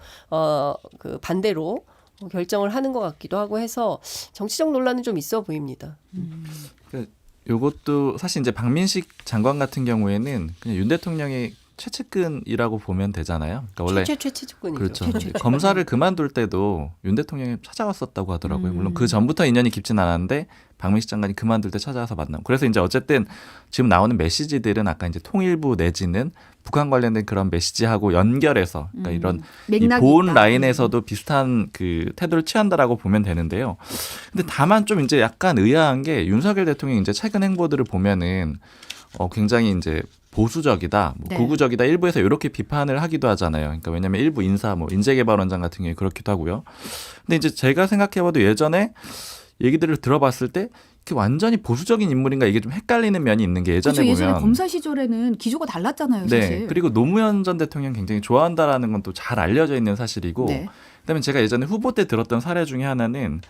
Speaker 2: 그 반대로 결정을 하는 것 같기도 하고 해서 정치적 논란은 좀 있어 보입니다.
Speaker 3: 요것도 사실 이제 박민식 장관 같은 경우에는 그냥 윤 대통령의 최측근이라고 보면 되잖아요. 그러니까 원래
Speaker 2: 최측근이죠.
Speaker 3: 그렇죠. 검사를 그만둘 때도 윤 대통령이 찾아왔었다고 하더라고요. 물론 그 전부터 인연이 깊진 않았는데 박민식 장관이 그만둘 때 찾아와서 만나고. 그래서 이제 어쨌든 지금 나오는 메시지들은 아까 이제 통일부 내지는 북한 관련된 그런 메시지하고 연결해서 그러니까 이런 이
Speaker 1: 맥락이
Speaker 3: 보온
Speaker 1: 있다.
Speaker 3: 라인에서도 비슷한 그 태도를 취한다라고 보면 되는데요. 근데 다만 좀 이제 약간 의아한 게 윤석열 대통령이 이제 최근 행보들을 보면은 굉장히 이제 보수적이다, 뭐
Speaker 1: 네.
Speaker 3: 극우적이다 일부에서 이렇게 비판을 하기도 하잖아요. 그러니까 왜냐하면 일부 인사, 뭐 인재개발원장 같은 경우에 그렇기도 하고요. 근데 이제 제가 생각해봐도 예전에 얘기들을 들어봤을 때 이렇게 완전히 보수적인 인물인가 이게 좀 헷갈리는 면이 있는 게 예전에
Speaker 1: 그렇죠. 예전에
Speaker 3: 보면
Speaker 1: 검사 시절에는 기조가 달랐잖아요, 사실.
Speaker 3: 네. 그리고 노무현 전 대통령 굉장히 좋아한다라는 건 또 잘 알려져 있는 사실이고
Speaker 1: 네.
Speaker 3: 그다음에 제가 예전에 후보 때 들었던 사례 중에 하나는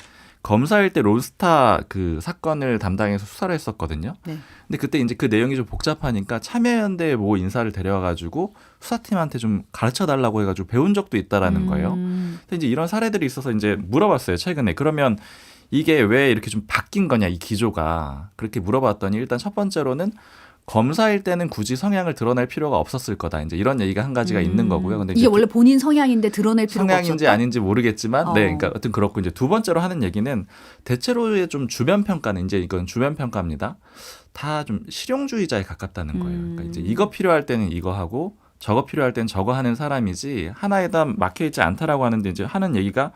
Speaker 3: 검사일 때 롤스타 그 사건을 담당해서 수사를 했었거든요.
Speaker 1: 네.
Speaker 3: 근데 그때 이제 그 내용이 좀 복잡하니까 참여연대 모 인사를 데려와가지고 수사팀한테 좀 가르쳐 달라고 해가지고 배운 적도 있다라는 거예요. 근데 이제 이런 사례들이 있어서 이제 물어봤어요, 최근에. 그러면 이게 왜 이렇게 좀 바뀐 거냐, 이 기조가. 그렇게 물어봤더니 일단 첫 번째로는 검사일 때는 굳이 성향을 드러낼 필요가 없었을 거다. 이제 이런 얘기가 한 가지가 있는 거고요. 근데
Speaker 1: 이게
Speaker 3: 이제
Speaker 1: 원래 본인 성향인데 드러낼 필요가
Speaker 3: 성향인지
Speaker 1: 없었다.
Speaker 3: 아닌지 모르겠지만,
Speaker 1: 어.
Speaker 3: 네, 그러니까 어떤 그렇고 이제 두 번째로 하는 얘기는 대체로의 좀 주변 평가는 이제 이건 주변 평가입니다. 다 좀 실용주의자에 가깝다는 거예요. 그러니까 이제 이거 필요할 때는 이거 하고 저거 필요할 때는 저거 하는 사람이지 하나에다 막혀 있지 않다라고 하는데 이제 하는 얘기가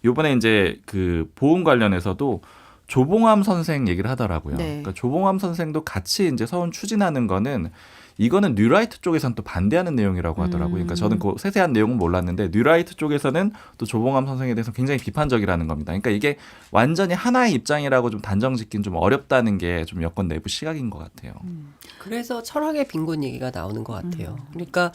Speaker 3: 요번에 이제 그 보험 관련해서도 조봉암 선생 얘기를 하더라고요.
Speaker 1: 네.
Speaker 3: 그러니까 조봉암 선생도 같이 이제 서훈 추진하는 거는 이거는 뉴라이트 쪽에서는 또 반대하는 내용이라고 하더라고요. 그러니까 저는 그 세세한 내용은 몰랐는데 뉴라이트 쪽에서는 또 조봉암 선생에 대해서 굉장히 비판적이라는 겁니다. 그러니까 이게 완전히 하나의 입장이라고 좀 단정짓긴 좀 어렵다는 게 좀 여권 내부 시각인 것 같아요.
Speaker 2: 그래서 철학의 빈곤 얘기가 나오는 것 같아요. 그러니까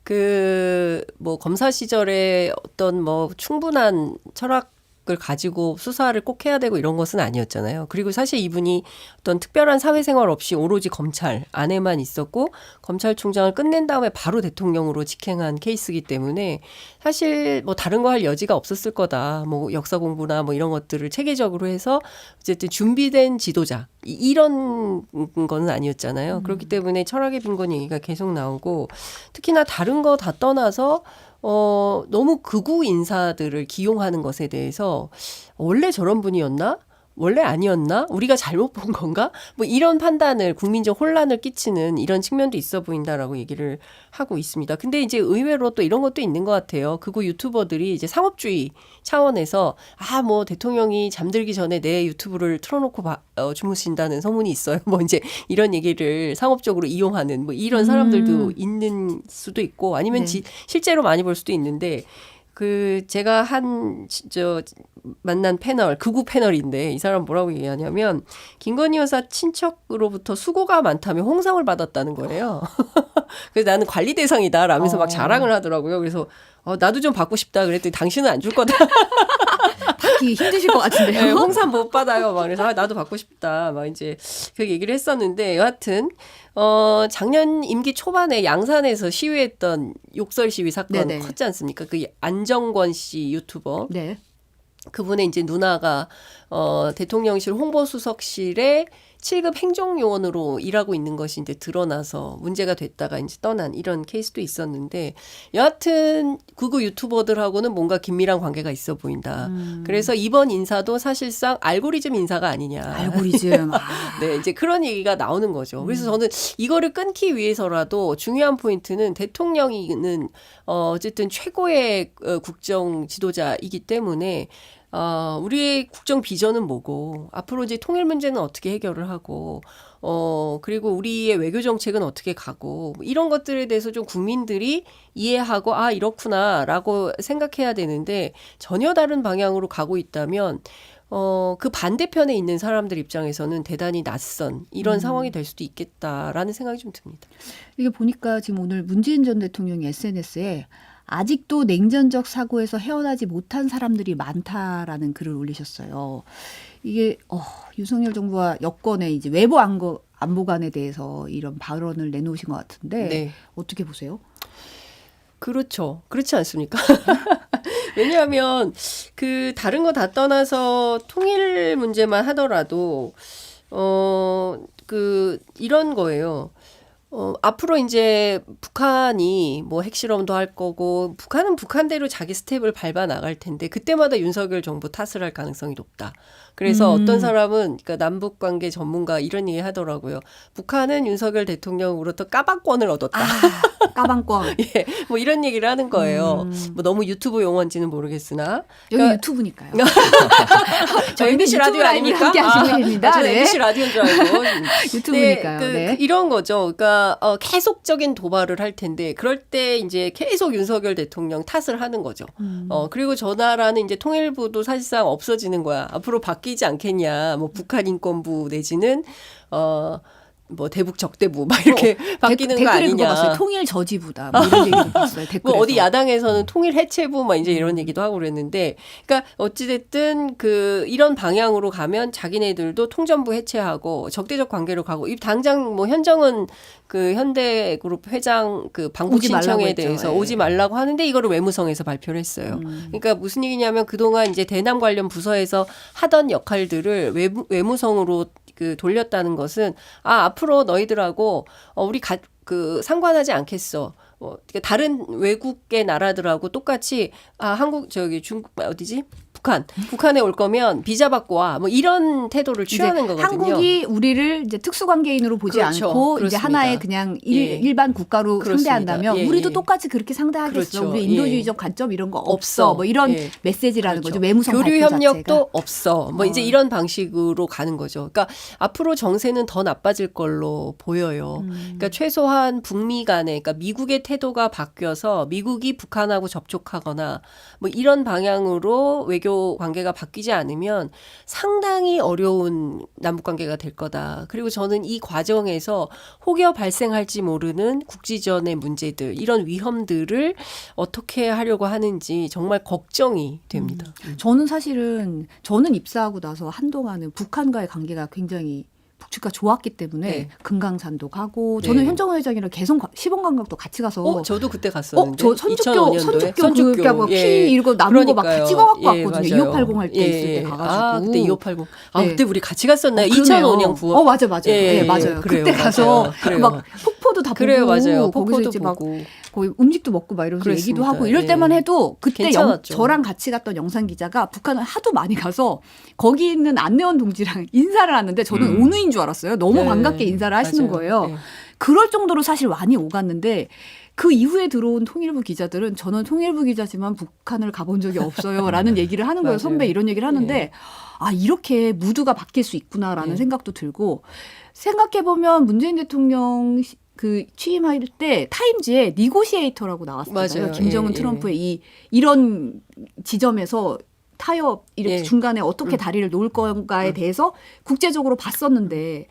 Speaker 2: 그 뭐 검사 시절에 어떤 뭐 충분한 철학을 가지고 수사를 꼭 해야 되고 이런 것은 아니었잖아요. 그리고 사실 이분이 어떤 특별한 사회생활 없이 오로지 검찰 안에만 있었고 검찰총장을 끝낸 다음에 바로 대통령으로 직행한 케이스이기 때문에 사실 뭐 다른 거 할 여지가 없었을 거다. 뭐 역사 공부나 뭐 이런 것들을 체계적으로 해서 어쨌든 준비된 지도자 이런 거는 아니었잖아요. 그렇기 때문에 철학의 빈곤 얘기가 계속 나오고 특히나 다른 거 다 떠나서 너무 극우 인사들을 기용하는 것에 대해서 원래 저런 분이었나? 원래 아니었나? 우리가 잘못 본 건가? 뭐 이런 판단을 국민적 혼란을 끼치는 이런 측면도 있어 보인다라고 얘기를 하고 있습니다. 근데 이제 의외로 또 이런 것도 있는 것 같아요. 극우 유튜버들이 이제 상업주의 차원에서 뭐 대통령이 잠들기 전에 내 유튜브를 틀어놓고 주무신다는 소문이 있어요. 뭐 이제 이런 얘기를 상업적으로 이용하는 뭐 이런 사람들도 있는 수도 있고 아니면
Speaker 1: 네.
Speaker 2: 실제로 많이 볼 수도 있는데 제가 만난 패널, 극우 패널인데 이 사람 뭐라고 얘기하냐면 김건희 여사 친척으로부터 수고가 많다며 홍상을 받았다는 거예요. 그래서 나는 관리 대상이다 라면서 막 자랑을 하더라고요. 그래서 나도 좀 받고 싶다 그랬더니 당신은 안 줄 거다.
Speaker 1: 받기 힘드실 것 같은데요.
Speaker 2: 네, 홍삼 못 받아요. 막 그래서 나도 받고 싶다. 막 이제 그 얘기를 했었는데 여하튼 작년 임기 초반에 양산에서 시위했던 욕설 시위 사건
Speaker 1: 네네.
Speaker 2: 컸지 않습니까? 그 안정권 씨 유튜버
Speaker 1: 네.
Speaker 2: 그분의 이제 누나가 대통령실 홍보수석실에 7급 행정요원으로 일하고 있는 것이 이제 드러나서 문제가 됐다가 이제 떠난 이런 케이스도 있었는데 여하튼 극우 유튜버들하고는 뭔가 긴밀한 관계가 있어 보인다. 그래서 이번 인사도 사실상 알고리즘 인사가 아니냐.
Speaker 1: 알고리즘.
Speaker 2: 네, 이제 그런 얘기가 나오는 거죠. 그래서 저는 이거를 끊기 위해서라도 중요한 포인트는 대통령이는 어쨌든 최고의 국정 지도자이기 때문에 우리의 국정 비전은 뭐고, 앞으로 이제 통일 문제는 어떻게 해결을 하고, 그리고 우리의 외교 정책은 어떻게 가고, 이런 것들에 대해서 좀 국민들이 이해하고, 아, 이렇구나라고 생각해야 되는데, 전혀 다른 방향으로 가고 있다면, 그 반대편에 있는 사람들 입장에서는 대단히 낯선 이런 상황이 될 수도 있겠다라는 생각이 좀 듭니다.
Speaker 1: 이게 보니까 지금 오늘 문재인 전 대통령이 SNS에 아직도 냉전적 사고에서 헤어나지 못한 사람들이 많다라는 글을 올리셨어요. 이게 윤석열 정부와 여권의 이제 외부 안보관에 대해서 이런 발언을 내놓으신 것 같은데
Speaker 2: 네.
Speaker 1: 어떻게 보세요?
Speaker 2: 그렇죠. 그렇지 않습니까? 왜냐하면 그 다른 거 다 떠나서 통일 문제만 하더라도 그 이런 거예요. 앞으로 이제 북한이 뭐 핵실험도 할 거고 북한은 북한대로 자기 스텝을 밟아 나갈 텐데 그때마다 윤석열 정부 탓을 할 가능성이 높다. 그래서 어떤 사람은 그러니까 남북 관계 전문가 이런 얘기 하더라고요. 북한은 윤석열 대통령으로부터 까방권을 얻었다.
Speaker 1: 까방권.
Speaker 2: 예, 뭐 이런 얘기를 하는 거예요. 뭐 너무 유튜브 용어인지는 모르겠으나
Speaker 1: 여기
Speaker 2: 그러니까
Speaker 1: 유튜브니까요.
Speaker 2: 저 MBC 라디오 아닙니까?
Speaker 1: 함께 하시는 분입니다.
Speaker 2: 저는
Speaker 1: 네.
Speaker 2: MBC 라디오인 줄 알고
Speaker 1: 유튜브니까요. 네.
Speaker 2: 이런 거죠. 그러니까 계속적인 도발을 할 텐데 그럴 때 이제 계속 윤석열 대통령 탓을 하는 거죠. 그리고 저 나라는 이제 통일부도 사실상 없어지는 거야. 앞으로 바뀌지 않겠냐. 뭐 북한 인권부 내지는 뭐 대북 적대부 막 이렇게 바뀌는 거
Speaker 1: 댓글에
Speaker 2: 아니냐.
Speaker 1: 그거 봤어요. 통일 저지부다. 뭐 이런 얘기도 봤어요. 댓글에서.
Speaker 2: 뭐 어디 야당에서는 통일 해체부 막 이제 이런 얘기도 하고 그랬는데, 그러니까 어찌됐든 그 이런 방향으로 가면 자기네들도 통전부 해체하고 적대적 관계로 가고 이 당장 뭐 현정은 그 현대그룹 회장 그 방북
Speaker 1: 오지 말라고
Speaker 2: 신청에
Speaker 1: 했죠.
Speaker 2: 대해서
Speaker 1: 예.
Speaker 2: 오지 말라고 하는데 이거를 외무성에서 발표를 했어요. 그러니까 무슨 얘기냐면 그동안 이제 대남 관련 부서에서 하던 역할들을 외무성으로 그 돌렸다는 것은 앞으로 너희들하고 우리 그 상관하지 않겠어. 그러니까 다른 외국의 나라들하고 똑같이 한국 중국 어디지? 북한에 올 거면 비자 받고 와. 뭐 이런 태도를 취하는 거거든요.
Speaker 1: 한국이 우리를 이제 특수관계인으로 보지
Speaker 2: 그렇죠.
Speaker 1: 않고
Speaker 2: 그렇습니다.
Speaker 1: 이제 하나의 그냥
Speaker 2: 예.
Speaker 1: 일반 국가로
Speaker 2: 그렇습니다.
Speaker 1: 상대한다면
Speaker 2: 예,
Speaker 1: 우리도
Speaker 2: 예.
Speaker 1: 똑같이 그렇게 상대하겠어.
Speaker 2: 그렇죠.
Speaker 1: 우리 인도주의적 관점 이런 거 없어.
Speaker 2: 없어.
Speaker 1: 뭐 이런
Speaker 2: 예.
Speaker 1: 메시지라는
Speaker 2: 그렇죠.
Speaker 1: 거죠. 외무성
Speaker 2: 교류
Speaker 1: 발표
Speaker 2: 협력도
Speaker 1: 자체가.
Speaker 2: 없어. 뭐 이제 이런 방식으로 가는 거죠. 그러니까 앞으로 정세는 더 나빠질 걸로 보여요. 그러니까 최소한 북미 간에 그러니까 미국의 태도가 바뀌어서 미국이 북한하고 접촉하거나 뭐 이런 방향으로 외교 관계가 바뀌지 않으면 상당히 어려운 남북 관계가 될 거다. 그리고 저는 이 과정에서 혹여 발생할지 모르는 국지전의 문제들, 이런 위험들을 어떻게 하려고 하는지 정말 걱정이 됩니다.
Speaker 1: 저는 사실은 입사하고 나서 한동안은 북한과의 관계가 굉장히 북측과 좋았기 때문에
Speaker 2: 네.
Speaker 1: 금강산도 가고 저는
Speaker 2: 네.
Speaker 1: 현정호 회장이랑 개성 시범관광도 같이 가서
Speaker 2: 저도 그때 갔었는데.
Speaker 1: 저 선축교
Speaker 2: 선축교.
Speaker 1: 키 이거 남은 거 막
Speaker 2: 그러니까요.
Speaker 1: 찍어갖고
Speaker 2: 예,
Speaker 1: 왔거든요.
Speaker 2: 맞아요.
Speaker 1: 2580 할 때
Speaker 2: 예,
Speaker 1: 있을 때
Speaker 2: 예.
Speaker 1: 가가지고.
Speaker 2: 그때 2580.
Speaker 1: 네.
Speaker 2: 그때 우리 같이 갔었나요?
Speaker 1: 그러네요.
Speaker 2: 2005년 9월.
Speaker 1: 맞아요.
Speaker 2: 예,
Speaker 1: 예, 맞아요.
Speaker 2: 그래요,
Speaker 1: 그때 가서
Speaker 2: 맞아요. 그래요.
Speaker 1: 막 폭포도 다
Speaker 2: 그래요,
Speaker 1: 보고
Speaker 2: 맞아요.
Speaker 1: 거기서
Speaker 2: 폭포도
Speaker 1: 이제 막
Speaker 2: 보고.
Speaker 1: 거기 음식도 먹고 막 이러면서
Speaker 2: 그렇습니다.
Speaker 1: 얘기도 하고 이럴
Speaker 2: 예.
Speaker 1: 때만 해도 그때
Speaker 2: 괜찮았죠.
Speaker 1: 저랑 같이 갔던 영상 기자가 북한을 하도 많이 가서 거기 있는 안내원 동지랑 인사를 하는데 저는 온우인 줄 알았어요. 너무
Speaker 2: 네.
Speaker 1: 반갑게 인사를 하시는
Speaker 2: 맞아요.
Speaker 1: 거예요.
Speaker 2: 네.
Speaker 1: 그럴 정도로 사실 많이 오갔는데 그 이후에 들어온 통일부 기자들은 저는 통일부 기자지만 북한을 가본 적이 없어요라는 얘기를 하는 거예요.
Speaker 2: 맞아요.
Speaker 1: 선배 이런 얘기를 하는데
Speaker 2: 네.
Speaker 1: 이렇게 무드가 바뀔 수 있구나라는
Speaker 2: 네.
Speaker 1: 생각도 들고 생각해보면 문재인 대통령 그 취임할 때 타임즈에 니고시에이터라고 나왔잖아요.
Speaker 2: 맞아요.
Speaker 1: 김정은
Speaker 2: 예,
Speaker 1: 트럼프의 이런 지점에서 타협 이렇게
Speaker 2: 예.
Speaker 1: 중간에 어떻게 다리를 놓을 건가에 대해서 국제적으로 봤었는데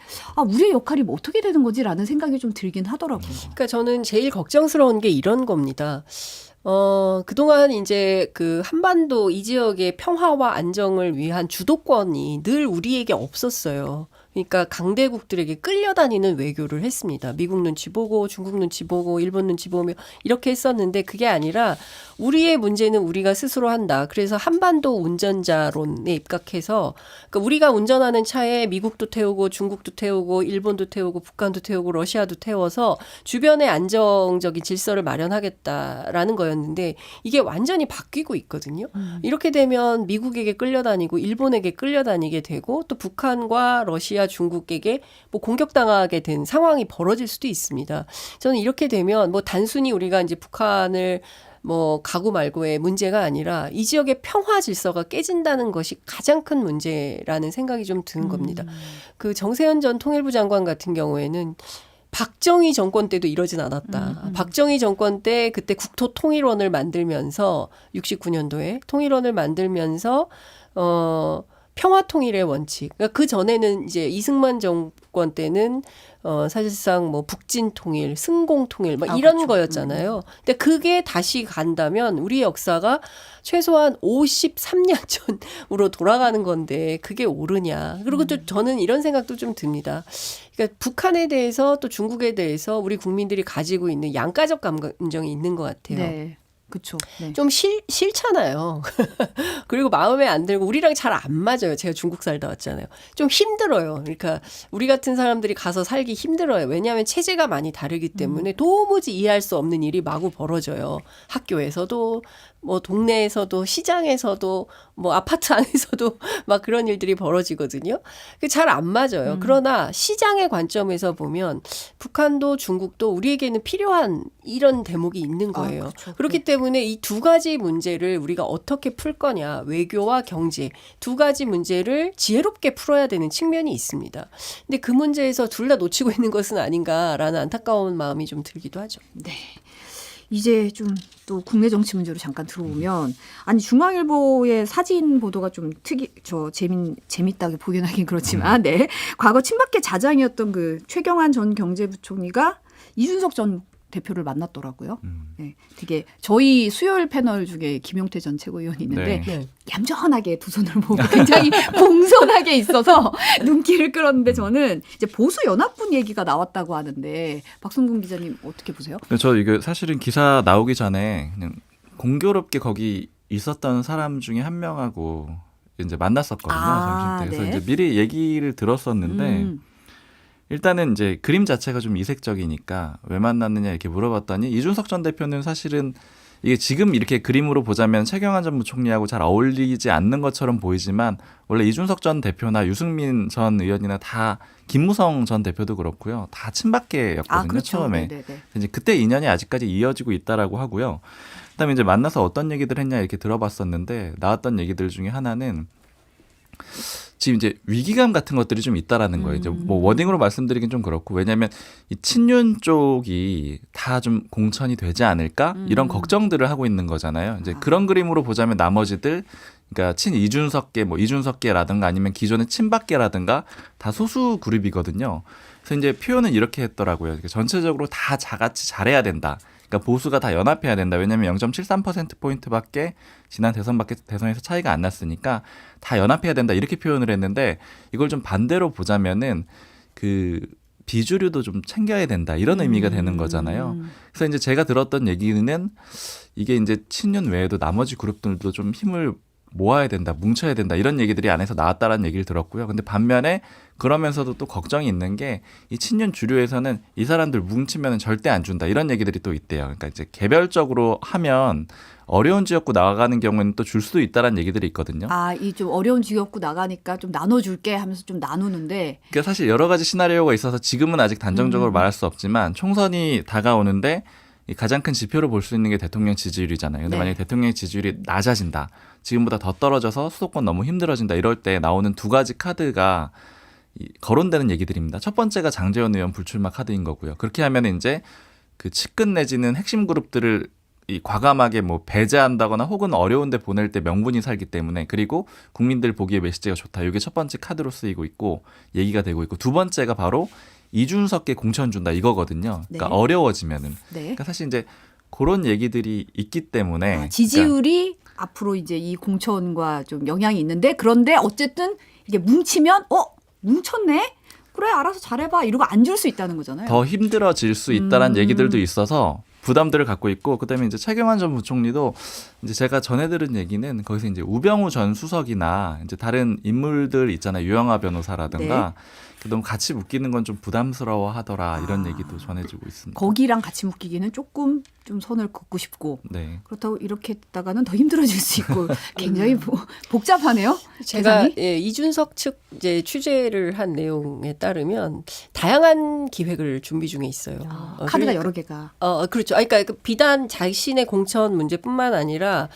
Speaker 1: 우리의 역할이 뭐 어떻게 되는 거지라는 생각이 좀 들긴 하더라고요.
Speaker 2: 그러니까 저는 제일 걱정스러운 게 이런 겁니다. 그동안 이제 그 한반도 이 지역의 평화와 안정을 위한 주도권이 늘 우리에게 없었어요. 그러니까 강대국들에게 끌려다니는 외교를 했습니다. 미국 눈치 보고 중국 눈치 보고 일본 눈치 보며 이렇게 했었는데 그게 아니라 우리의 문제는 우리가 스스로 한다. 그래서 한반도 운전자론에 입각해서 그러니까 우리가 운전하는 차에 미국도 태우고 중국도 태우고 일본도 태우고 북한도 태우고 러시아도 태워서 주변의 안정적인 질서를 마련하겠다라는 거였는데 이게 완전히 바뀌고 있거든요. 이렇게 되면 미국에게 끌려다니고 일본에게 끌려다니게 되고 또 북한과 러시아 중국에게 뭐 공격당하게 된 상황이 벌어질 수도 있습니다. 저는 이렇게 되면 뭐 단순히 우리가 이제 북한을 뭐 가구 말고의 문제가 아니라 이 지역의 평화 질서가 깨진다는 것이 가장 큰 문제라는 생각이 좀 드는 겁니다. 그 정세현 전 통일부 장관 같은 경우에는 박정희 정권 때도 이러진 않았다. 박정희 정권 때 그때 국토통일원을 만들면서 69년도에 통일원을 만들면서 평화통일의 원칙. 그러니까 그 전에는 이제 이승만 정권 때는 사실상 뭐 북진통일, 승공통일 막 이런
Speaker 1: 그렇죠.
Speaker 2: 거였잖아요. 근데 그게 다시 간다면 우리 역사가 최소한 53년 전으로 돌아가는 건데 그게 옳으냐. 그리고 또 저는 이런 생각도 좀 듭니다. 그러니까 북한에 대해서 또 중국에 대해서 우리 국민들이 가지고 있는 양가적 감정이 있는 것 같아요.
Speaker 1: 네. 그렇죠. 네.
Speaker 2: 좀 싫잖아요. 그리고 마음에 안 들고 우리랑 잘 안 맞아요. 제가 중국 살다 왔잖아요. 좀 힘들어요. 그러니까 우리 같은 사람들이 가서 살기 힘들어요. 왜냐하면 체제가 많이 다르기 때문에 도무지 이해할 수 없는 일이 마구 벌어져요. 학교에서도 뭐 동네에서도 시장에서도 뭐 아파트 안에서도 막 그런 일들이 벌어지거든요. 잘 안 맞아요. 그러나 시장의 관점에서 보면 북한도 중국도 우리에게는 필요한 이런 대목이 있는 거예요.
Speaker 1: 그렇죠.
Speaker 2: 그렇기 때문에 이 두 가지 문제를 우리가 어떻게 풀 거냐, 외교와 경제 두 가지 문제를 지혜롭게 풀어야 되는 측면이 있습니다. 근데 그 문제에서 둘 다 놓치고 있는 것은 아닌가라는 안타까운 마음이 좀 들기도 하죠.
Speaker 1: 네. 이제 좀 또 국내 정치 문제로 잠깐 들어오면 아니 중앙일보의 사진 보도가 좀 재밌다고 보기는 그렇지만 네. 과거 친박계 자장이었던 그 최경환 전 경제부총리가 이준석 전 대표를 만났더라고요. 네, 되게 저희 수요일 패널 중에 김용태 전 최고위원이 있는데
Speaker 2: 네.
Speaker 1: 얌전하게 두 손을 모으고 굉장히 공손하게 있어서 눈길을 끌었는데 저는 이제 보수 연합군 얘기가 나왔다고 하는데 박성근 기자님 어떻게 보세요?
Speaker 3: 저 이게 사실은 기사 나오기 전에 그냥 공교롭게 거기 있었던 사람 중에 한 명하고 이제 만났었거든요. 점심 때. 그래서
Speaker 1: 네.
Speaker 3: 이제 미리 얘기를 들었었는데 일단은 이제 그림 자체가 좀 이색적이니까 왜 만났느냐 이렇게 물어봤더니 이준석 전 대표는 사실은 이게 지금 이렇게 그림으로 보자면 최경환 전 부총리하고 잘 어울리지 않는 것처럼 보이지만 원래 이준석 전 대표나 유승민 전 의원이나 다 김무성 전 대표도 그렇고요. 다 친박계였거든요.
Speaker 1: 그렇죠.
Speaker 3: 처음에.
Speaker 1: 네네네.
Speaker 3: 이제 그때 인연이 아직까지 이어지고 있다라고 하고요. 그다음에 이제 만나서 어떤 얘기들 했냐 이렇게 들어봤었는데 나왔던 얘기들 중에 하나는 지금 이제 위기감 같은 것들이 좀 있다라는 거예요. 이제 뭐 워딩으로 말씀드리긴 좀 그렇고 왜냐하면 이 친윤 쪽이 다 좀 공천이 되지 않을까 이런 걱정들을 하고 있는 거잖아요. 이제 그런 그림으로 보자면 나머지들 그러니까 친 이준석계 뭐 이준석계라든가 아니면 기존의 친박계라든가 다 소수 그룹이거든요. 그래서 이제 표현은 이렇게 했더라고요. 전체적으로 다 자같이 잘해야 된다. 그러니까 보수가 다 연합해야 된다. 왜냐하면 0.73%포인트밖에 지난 대선에서 차이가 안 났으니까 다 연합해야 된다. 이렇게 표현을 했는데 이걸 좀 반대로 보자면은 그 비주류도 좀 챙겨야 된다. 이런 의미가 되는 거잖아요. 그래서 이제 제가 들었던 얘기는 이게 이제 친윤 외에도 나머지 그룹들도 좀 힘을 모아야 된다, 뭉쳐야 된다 이런 얘기들이 안에서 나왔다라는 얘기를 들었고요. 근데 반면에 그러면서도 또 걱정이 있는 게 이 친윤 주류에서는 이 사람들 뭉치면 절대 안 준다 이런 얘기들이 또 있대요. 그러니까 이제 개별적으로 하면 어려운 지역구 나가는 경우에는 또 줄 수도 있다라는 얘기들이 있거든요.
Speaker 1: 이 좀 어려운 지역구 나가니까 좀 나눠줄게 하면서 좀 나누는데
Speaker 3: 그러니까 사실 여러 가지 시나리오가 있어서 지금은 아직 단정적으로 말할 수 없지만 총선이 다가오는데 이 가장 큰 지표로 볼 수 있는 게 대통령 지지율이잖아요. 근데
Speaker 1: 네.
Speaker 3: 만약에 대통령 지지율이 낮아진다. 지금보다 더 떨어져서 수도권 너무 힘들어진다. 이럴 때 나오는 두 가지 카드가 거론되는 얘기들입니다. 첫 번째가 장제원 의원 불출마 카드인 거고요. 그렇게 하면 이제 그 측근 내지는 핵심 그룹들을 이 과감하게 뭐 배제한다거나 혹은 어려운데 보낼 때 명분이 살기 때문에 그리고 국민들 보기에 메시지가 좋다. 이게 첫 번째 카드로 쓰이고 있고 얘기가 되고 있고 두 번째가 바로 이준석계 공천 준다 이거거든요. 그러니까
Speaker 1: 네.
Speaker 3: 어려워지면은.
Speaker 1: 네.
Speaker 3: 그러니까 사실 이제 그런 얘기들이 있기 때문에
Speaker 1: 지지율이 앞으로 이제 이 공천과 좀 영향이 있는데 그런데 어쨌든 이게 뭉치면 뭉쳤네? 그래 알아서 잘해봐 이러고 안 줄 수 있다는 거잖아요.
Speaker 3: 더 힘들어질 수 있다는 얘기들도 있어서 부담들을 갖고 있고 그다음에 이제 차경환 전 부총리도 이제 제가 전해 들은 얘기는 거기서 이제 우병우 전 수석이나 이제 다른 인물들 있잖아요. 유영하 변호사라든가 너무 같이 묶이는 건 좀 부담스러워 하더라 이런 얘기도 전해지고 있습니다.
Speaker 1: 거기랑 같이 묶이기는 조금 좀 선을 긋고 싶고
Speaker 3: 네.
Speaker 1: 그렇다고 이렇게 했다가는 더 힘들어질 수 있고 굉장히 복잡하네요.
Speaker 2: 제가
Speaker 1: 세상이.
Speaker 2: 이준석 측 이제 취재를 한 내용에 따르면 다양한 기획을 준비 중에 있어요.
Speaker 1: 카드가 여러 개가.
Speaker 2: 그렇죠. 그러니까 비단 자신의 공천 문제뿐만 아니라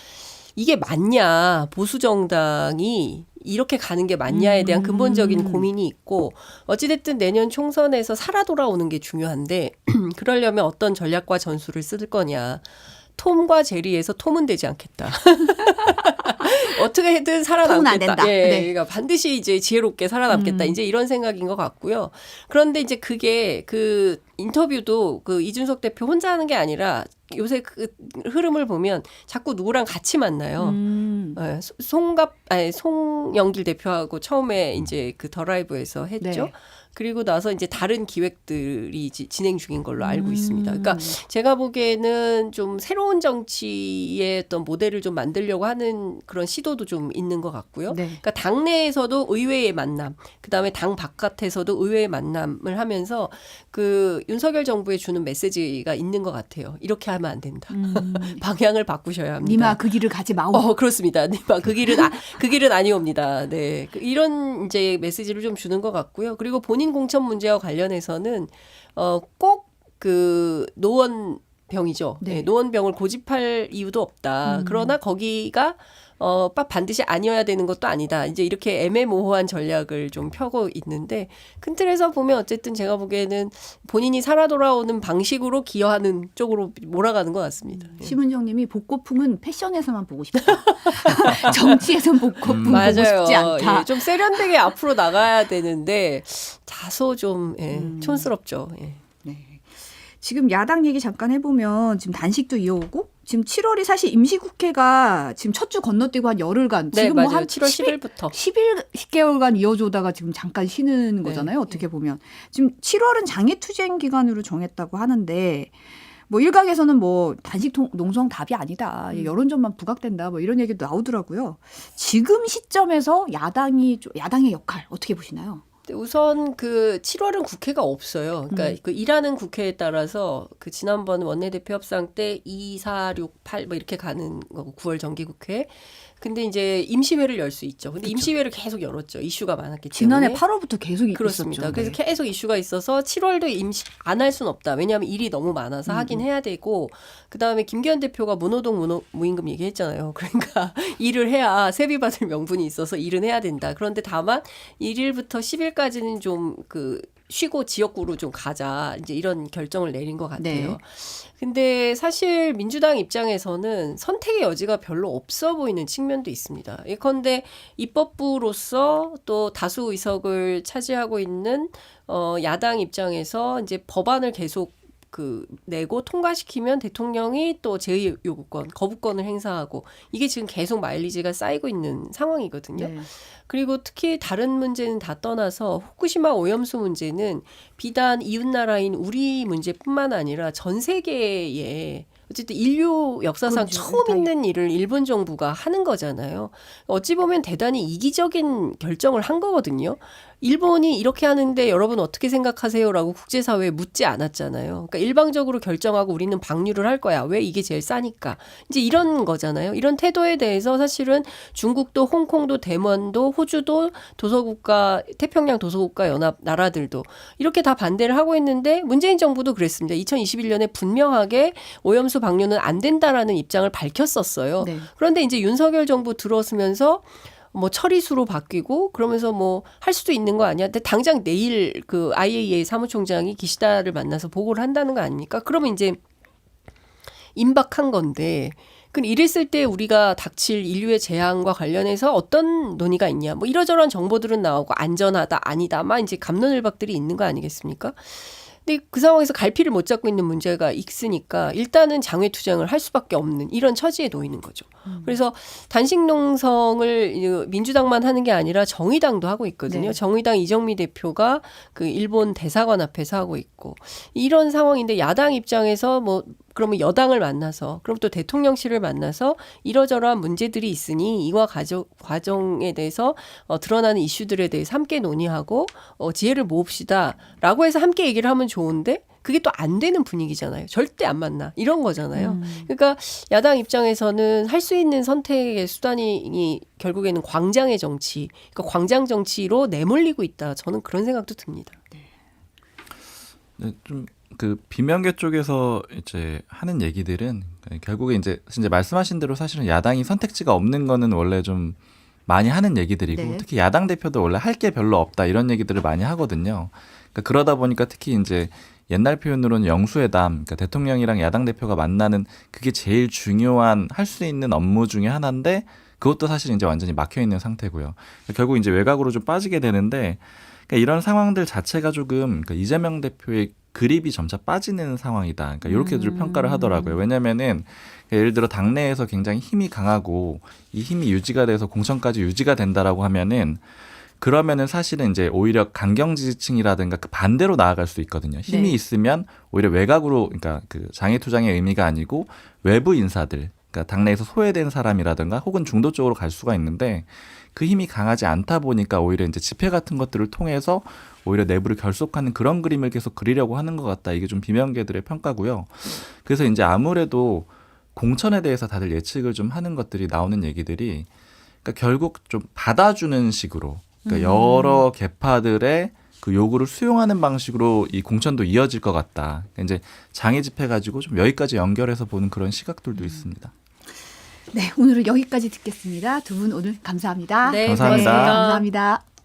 Speaker 2: 이게 맞냐 보수 정당이 이렇게 가는 게 맞냐에 대한 근본적인 고민이 있고 어찌됐든 내년 총선에서 살아 돌아오는 게 중요한데 그러려면 어떤 전략과 전술을 쓸 거냐. 톰과 제리에서 톰은 되지 않겠다. 어떻게든 살아남겠다.
Speaker 1: 안 된다.
Speaker 2: 예,
Speaker 1: 네.
Speaker 2: 그러니까 반드시 이제 지혜롭게 살아남겠다. 이제 이런 생각인 것 같고요. 그런데 이제 그게 그 인터뷰도 그 이준석 대표 혼자 하는 게 아니라 요새 그 흐름을 보면 자꾸 누구랑 같이 만나요. 네, 송영길 대표하고 처음에 이제 그 더 라이브에서 했죠.
Speaker 1: 네.
Speaker 2: 그리고 나서 이제 다른 기획들이 진행 중인 걸로 알고 있습니다. 그러니까 제가 보기에는 좀 새로운 정치의 어떤 모델을 좀 만들려고 하는 그런 시도도 좀 있는 것 같고요.
Speaker 1: 네.
Speaker 2: 그러니까 당내에서도 의회의 만남, 그다음에 당 바깥에서도 의회의 만남을 하면서 그 윤석열 정부에 주는 메시지가 있는 것 같아요. 이렇게 하면 안 된다. 방향을 바꾸셔야 합니다.
Speaker 1: 니마 그 길을 가지 마오.
Speaker 2: 그렇습니다. 니마 그 길은 아니옵니다. 네, 이런 이제 메시지를 좀 주는 것 같고요. 그리고 본인 공천 문제와 관련해서는 꼭 그 노원병이죠.
Speaker 1: 네.
Speaker 2: 네, 노원병을 고집할 이유도 없다. 그러나 거기가 반드시 아니어야 되는 것도 아니다. 이제 이렇게 애매모호한 전략을 좀 펴고 있는데 큰 틀에서 보면 어쨌든 제가 보기에는 본인이 살아 돌아오는 방식으로 기여하는 쪽으로 몰아가는 것 같습니다. 예.
Speaker 1: 심은정님이 복고풍은 패션에서만 보고 싶다. 정치에선 복고풍 보고
Speaker 2: 맞아요.
Speaker 1: 싶지 않다.
Speaker 2: 예, 좀 세련되게 앞으로 나가야 되는데 다소 좀 촌스럽죠. 예.
Speaker 1: 네. 지금 야당 얘기 잠깐 해보면 지금 단식도 이어오고 지금 7월이 사실 임시국회가 지금 첫 주 건너뛰고 한 열흘간
Speaker 2: 네,
Speaker 1: 지금
Speaker 2: 맞아요.
Speaker 1: 뭐 한
Speaker 2: 7월 10일부터
Speaker 1: 10개월간 이어져다가 지금 잠깐 쉬는 거잖아요. 어떻게 보면 지금 7월은 장애투쟁 기간으로 정했다고 하는데 뭐 일각에서는 뭐 단식 농성 답이 아니다. 여론전만 부각된다. 뭐 이런 얘기도 나오더라고요. 지금 시점에서 야당의 역할 어떻게 보시나요?
Speaker 2: 우선 그 7월은 국회가 없어요. 그러니까 그 일하는 국회에 따라서 그 지난번 원내대표 협상 때 2, 4, 6, 8 뭐 이렇게 가는 거고 9월 정기국회. 근데 이제 임시회를 열 수 있죠. 근데 임시회를 계속 열었죠. 이슈가 많았기 때문에.
Speaker 1: 지난해 8월부터 계속
Speaker 2: 그렇습니다.
Speaker 1: 있었죠.
Speaker 2: 그래서
Speaker 1: 네.
Speaker 2: 계속 이슈가 있어서 7월도 안 할 수는 없다. 왜냐하면 일이 너무 많아서 하긴 해야 되고 그다음에 김기현 대표가 무노동 무임금 얘기했잖아요. 그러니까 일을 해야 세비 받을 명분이 있어서 일은 해야 된다. 그런데 다만 1일부터 10일까지는 좀 그 쉬고 지역구로 좀 가자. 이제 이런 결정을 내린 것 같아요.
Speaker 1: 네.
Speaker 2: 근데 사실 민주당 입장에서는 선택의 여지가 별로 없어 보이는 측면도 있습니다. 예컨대 입법부로서 또 다수 의석을 차지하고 있는 야당 입장에서 이제 법안을 계속 내고 통과시키면 대통령이 또 제의 요구권, 거부권을 행사하고 이게 지금 계속 마일리지가 쌓이고 있는 상황이거든요.
Speaker 1: 네.
Speaker 2: 그리고 특히 다른 문제는 다 떠나서 후쿠시마 오염수 문제는 비단 이웃나라인 우리 문제뿐만 아니라 전 세계에 어쨌든 인류 역사상
Speaker 1: 그렇죠.
Speaker 2: 처음 있는 일을 일본 정부가 하는 거잖아요. 어찌 보면 대단히 이기적인 결정을 한 거거든요. 일본이 이렇게 하는데 여러분 어떻게 생각하세요라고 국제사회에 묻지 않았잖아요. 그러니까 일방적으로 결정하고 우리는 방류를 할 거야. 왜 이게 제일 싸니까. 이제 이런 거잖아요. 이런 태도에 대해서 사실은 중국도 홍콩도 대만도 호주도 도서국가 태평양 도서국가 연합 나라들도 이렇게 다 반대를 하고 있는데 문재인 정부도 그랬습니다. 2021년에 분명하게 오염수 방류는 안 된다라는 입장을 밝혔었어요.
Speaker 1: 네.
Speaker 2: 그런데 이제 윤석열 정부 들어서면서 뭐 처리수로 바뀌고 그러면서 뭐 할 수도 있는 거 아니야? 근데 당장 내일 그 IAEA 사무총장이 기시다를 만나서 보고를 한다는 거 아닙니까? 그러면 이제 임박한 건데 그럼 이랬을 때 우리가 닥칠 인류의 재앙과 관련해서 어떤 논의가 있냐? 뭐 이러저러한 정보들은 나오고 안전하다 아니다 막 이제 갑론을박들이 있는 거 아니겠습니까? 근데 그 상황에서 갈피를 못 잡고 있는 문제가 있으니까 일단은 장외 투쟁을 할 수밖에 없는 이런 처지에 놓이는 거죠. 그래서 단식 농성을 민주당만 하는 게 아니라 정의당도 하고 있거든요.
Speaker 1: 네.
Speaker 2: 정의당 이정미 대표가 그 일본 대사관 앞에서 하고 있고 이런 상황인데 야당 입장에서 뭐 그러면 여당을 만나서 그럼 또 대통령실을 만나서 이러저러한 문제들이 있으니 이와 과정에 대해서 드러나는 이슈들에 대해서 함께 논의하고 지혜를 모읍시다라고 해서 함께 얘기를 하면 좋은데 그게 또 안 되는 분위기잖아요. 절대 안 만나. 이런 거잖아요. 그러니까 야당 입장에서는 할 수 있는 선택의 수단이 결국에는 광장의 정치, 그러니까 광장 정치로 내몰리고 있다. 저는 그런 생각도 듭니다.
Speaker 3: 네, 좀 그 비명계 쪽에서 이제 하는 얘기들은 결국에 이제 진짜 말씀하신 대로 사실은 야당이 선택지가 없는 거는 원래 좀 많이 하는 얘기들이고
Speaker 1: 네.
Speaker 3: 특히 야당 대표도 원래 할 게 별로 없다 이런 얘기들을 많이 하거든요. 그러니까 그러다 보니까 특히 이제 옛날 표현으로는 영수회담, 그러니까 대통령이랑 야당 대표가 만나는 그게 제일 중요한 할 수 있는 업무 중에 하나인데 그것도 사실 이제 완전히 막혀 있는 상태고요. 그러니까 결국 이제 외곽으로 좀 빠지게 되는데 그러니까 이런 상황들 자체가 조금 그러니까 이재명 대표의 그립이 점차 빠지는 상황이다. 그러니까 이렇게들 평가를 하더라고요. 왜냐면은 예를 들어 당내에서 굉장히 힘이 강하고 이 힘이 유지가 돼서 공천까지 유지가 된다라고 하면은 그러면은 사실은 이제 오히려 강경 지지층이라든가 그 반대로 나아갈 수 있거든요. 힘이
Speaker 1: 네.
Speaker 3: 있으면 오히려 외곽으로 그러니까 그 장애 투쟁의 의미가 아니고 외부 인사들 그러니까 당내에서 소외된 사람이라든가 혹은 중도 쪽으로 갈 수가 있는데 그 힘이 강하지 않다 보니까 오히려 이제 집회 같은 것들을 통해서 오히려 내부를 결속하는 그런 그림을 계속 그리려고 하는 것 같다. 이게 좀 비명계들의 평가고요. 그래서 이제 아무래도 공천에 대해서 다들 예측을 좀 하는 것들이 나오는 얘기들이 그러니까 결국 좀 받아주는 식으로 그러니까 여러 계파들의 그 요구를 수용하는 방식으로 이 공천도 이어질 것 같다. 그러니까 이제 장애 집회 가지고 좀 여기까지 연결해서 보는 그런 시각들도 있습니다.
Speaker 1: 네, 오늘은 여기까지 듣겠습니다. 두 분 오늘 감사합니다.
Speaker 2: 네,
Speaker 3: 감사합니다.
Speaker 2: 고맙습니다.
Speaker 1: 감사합니다.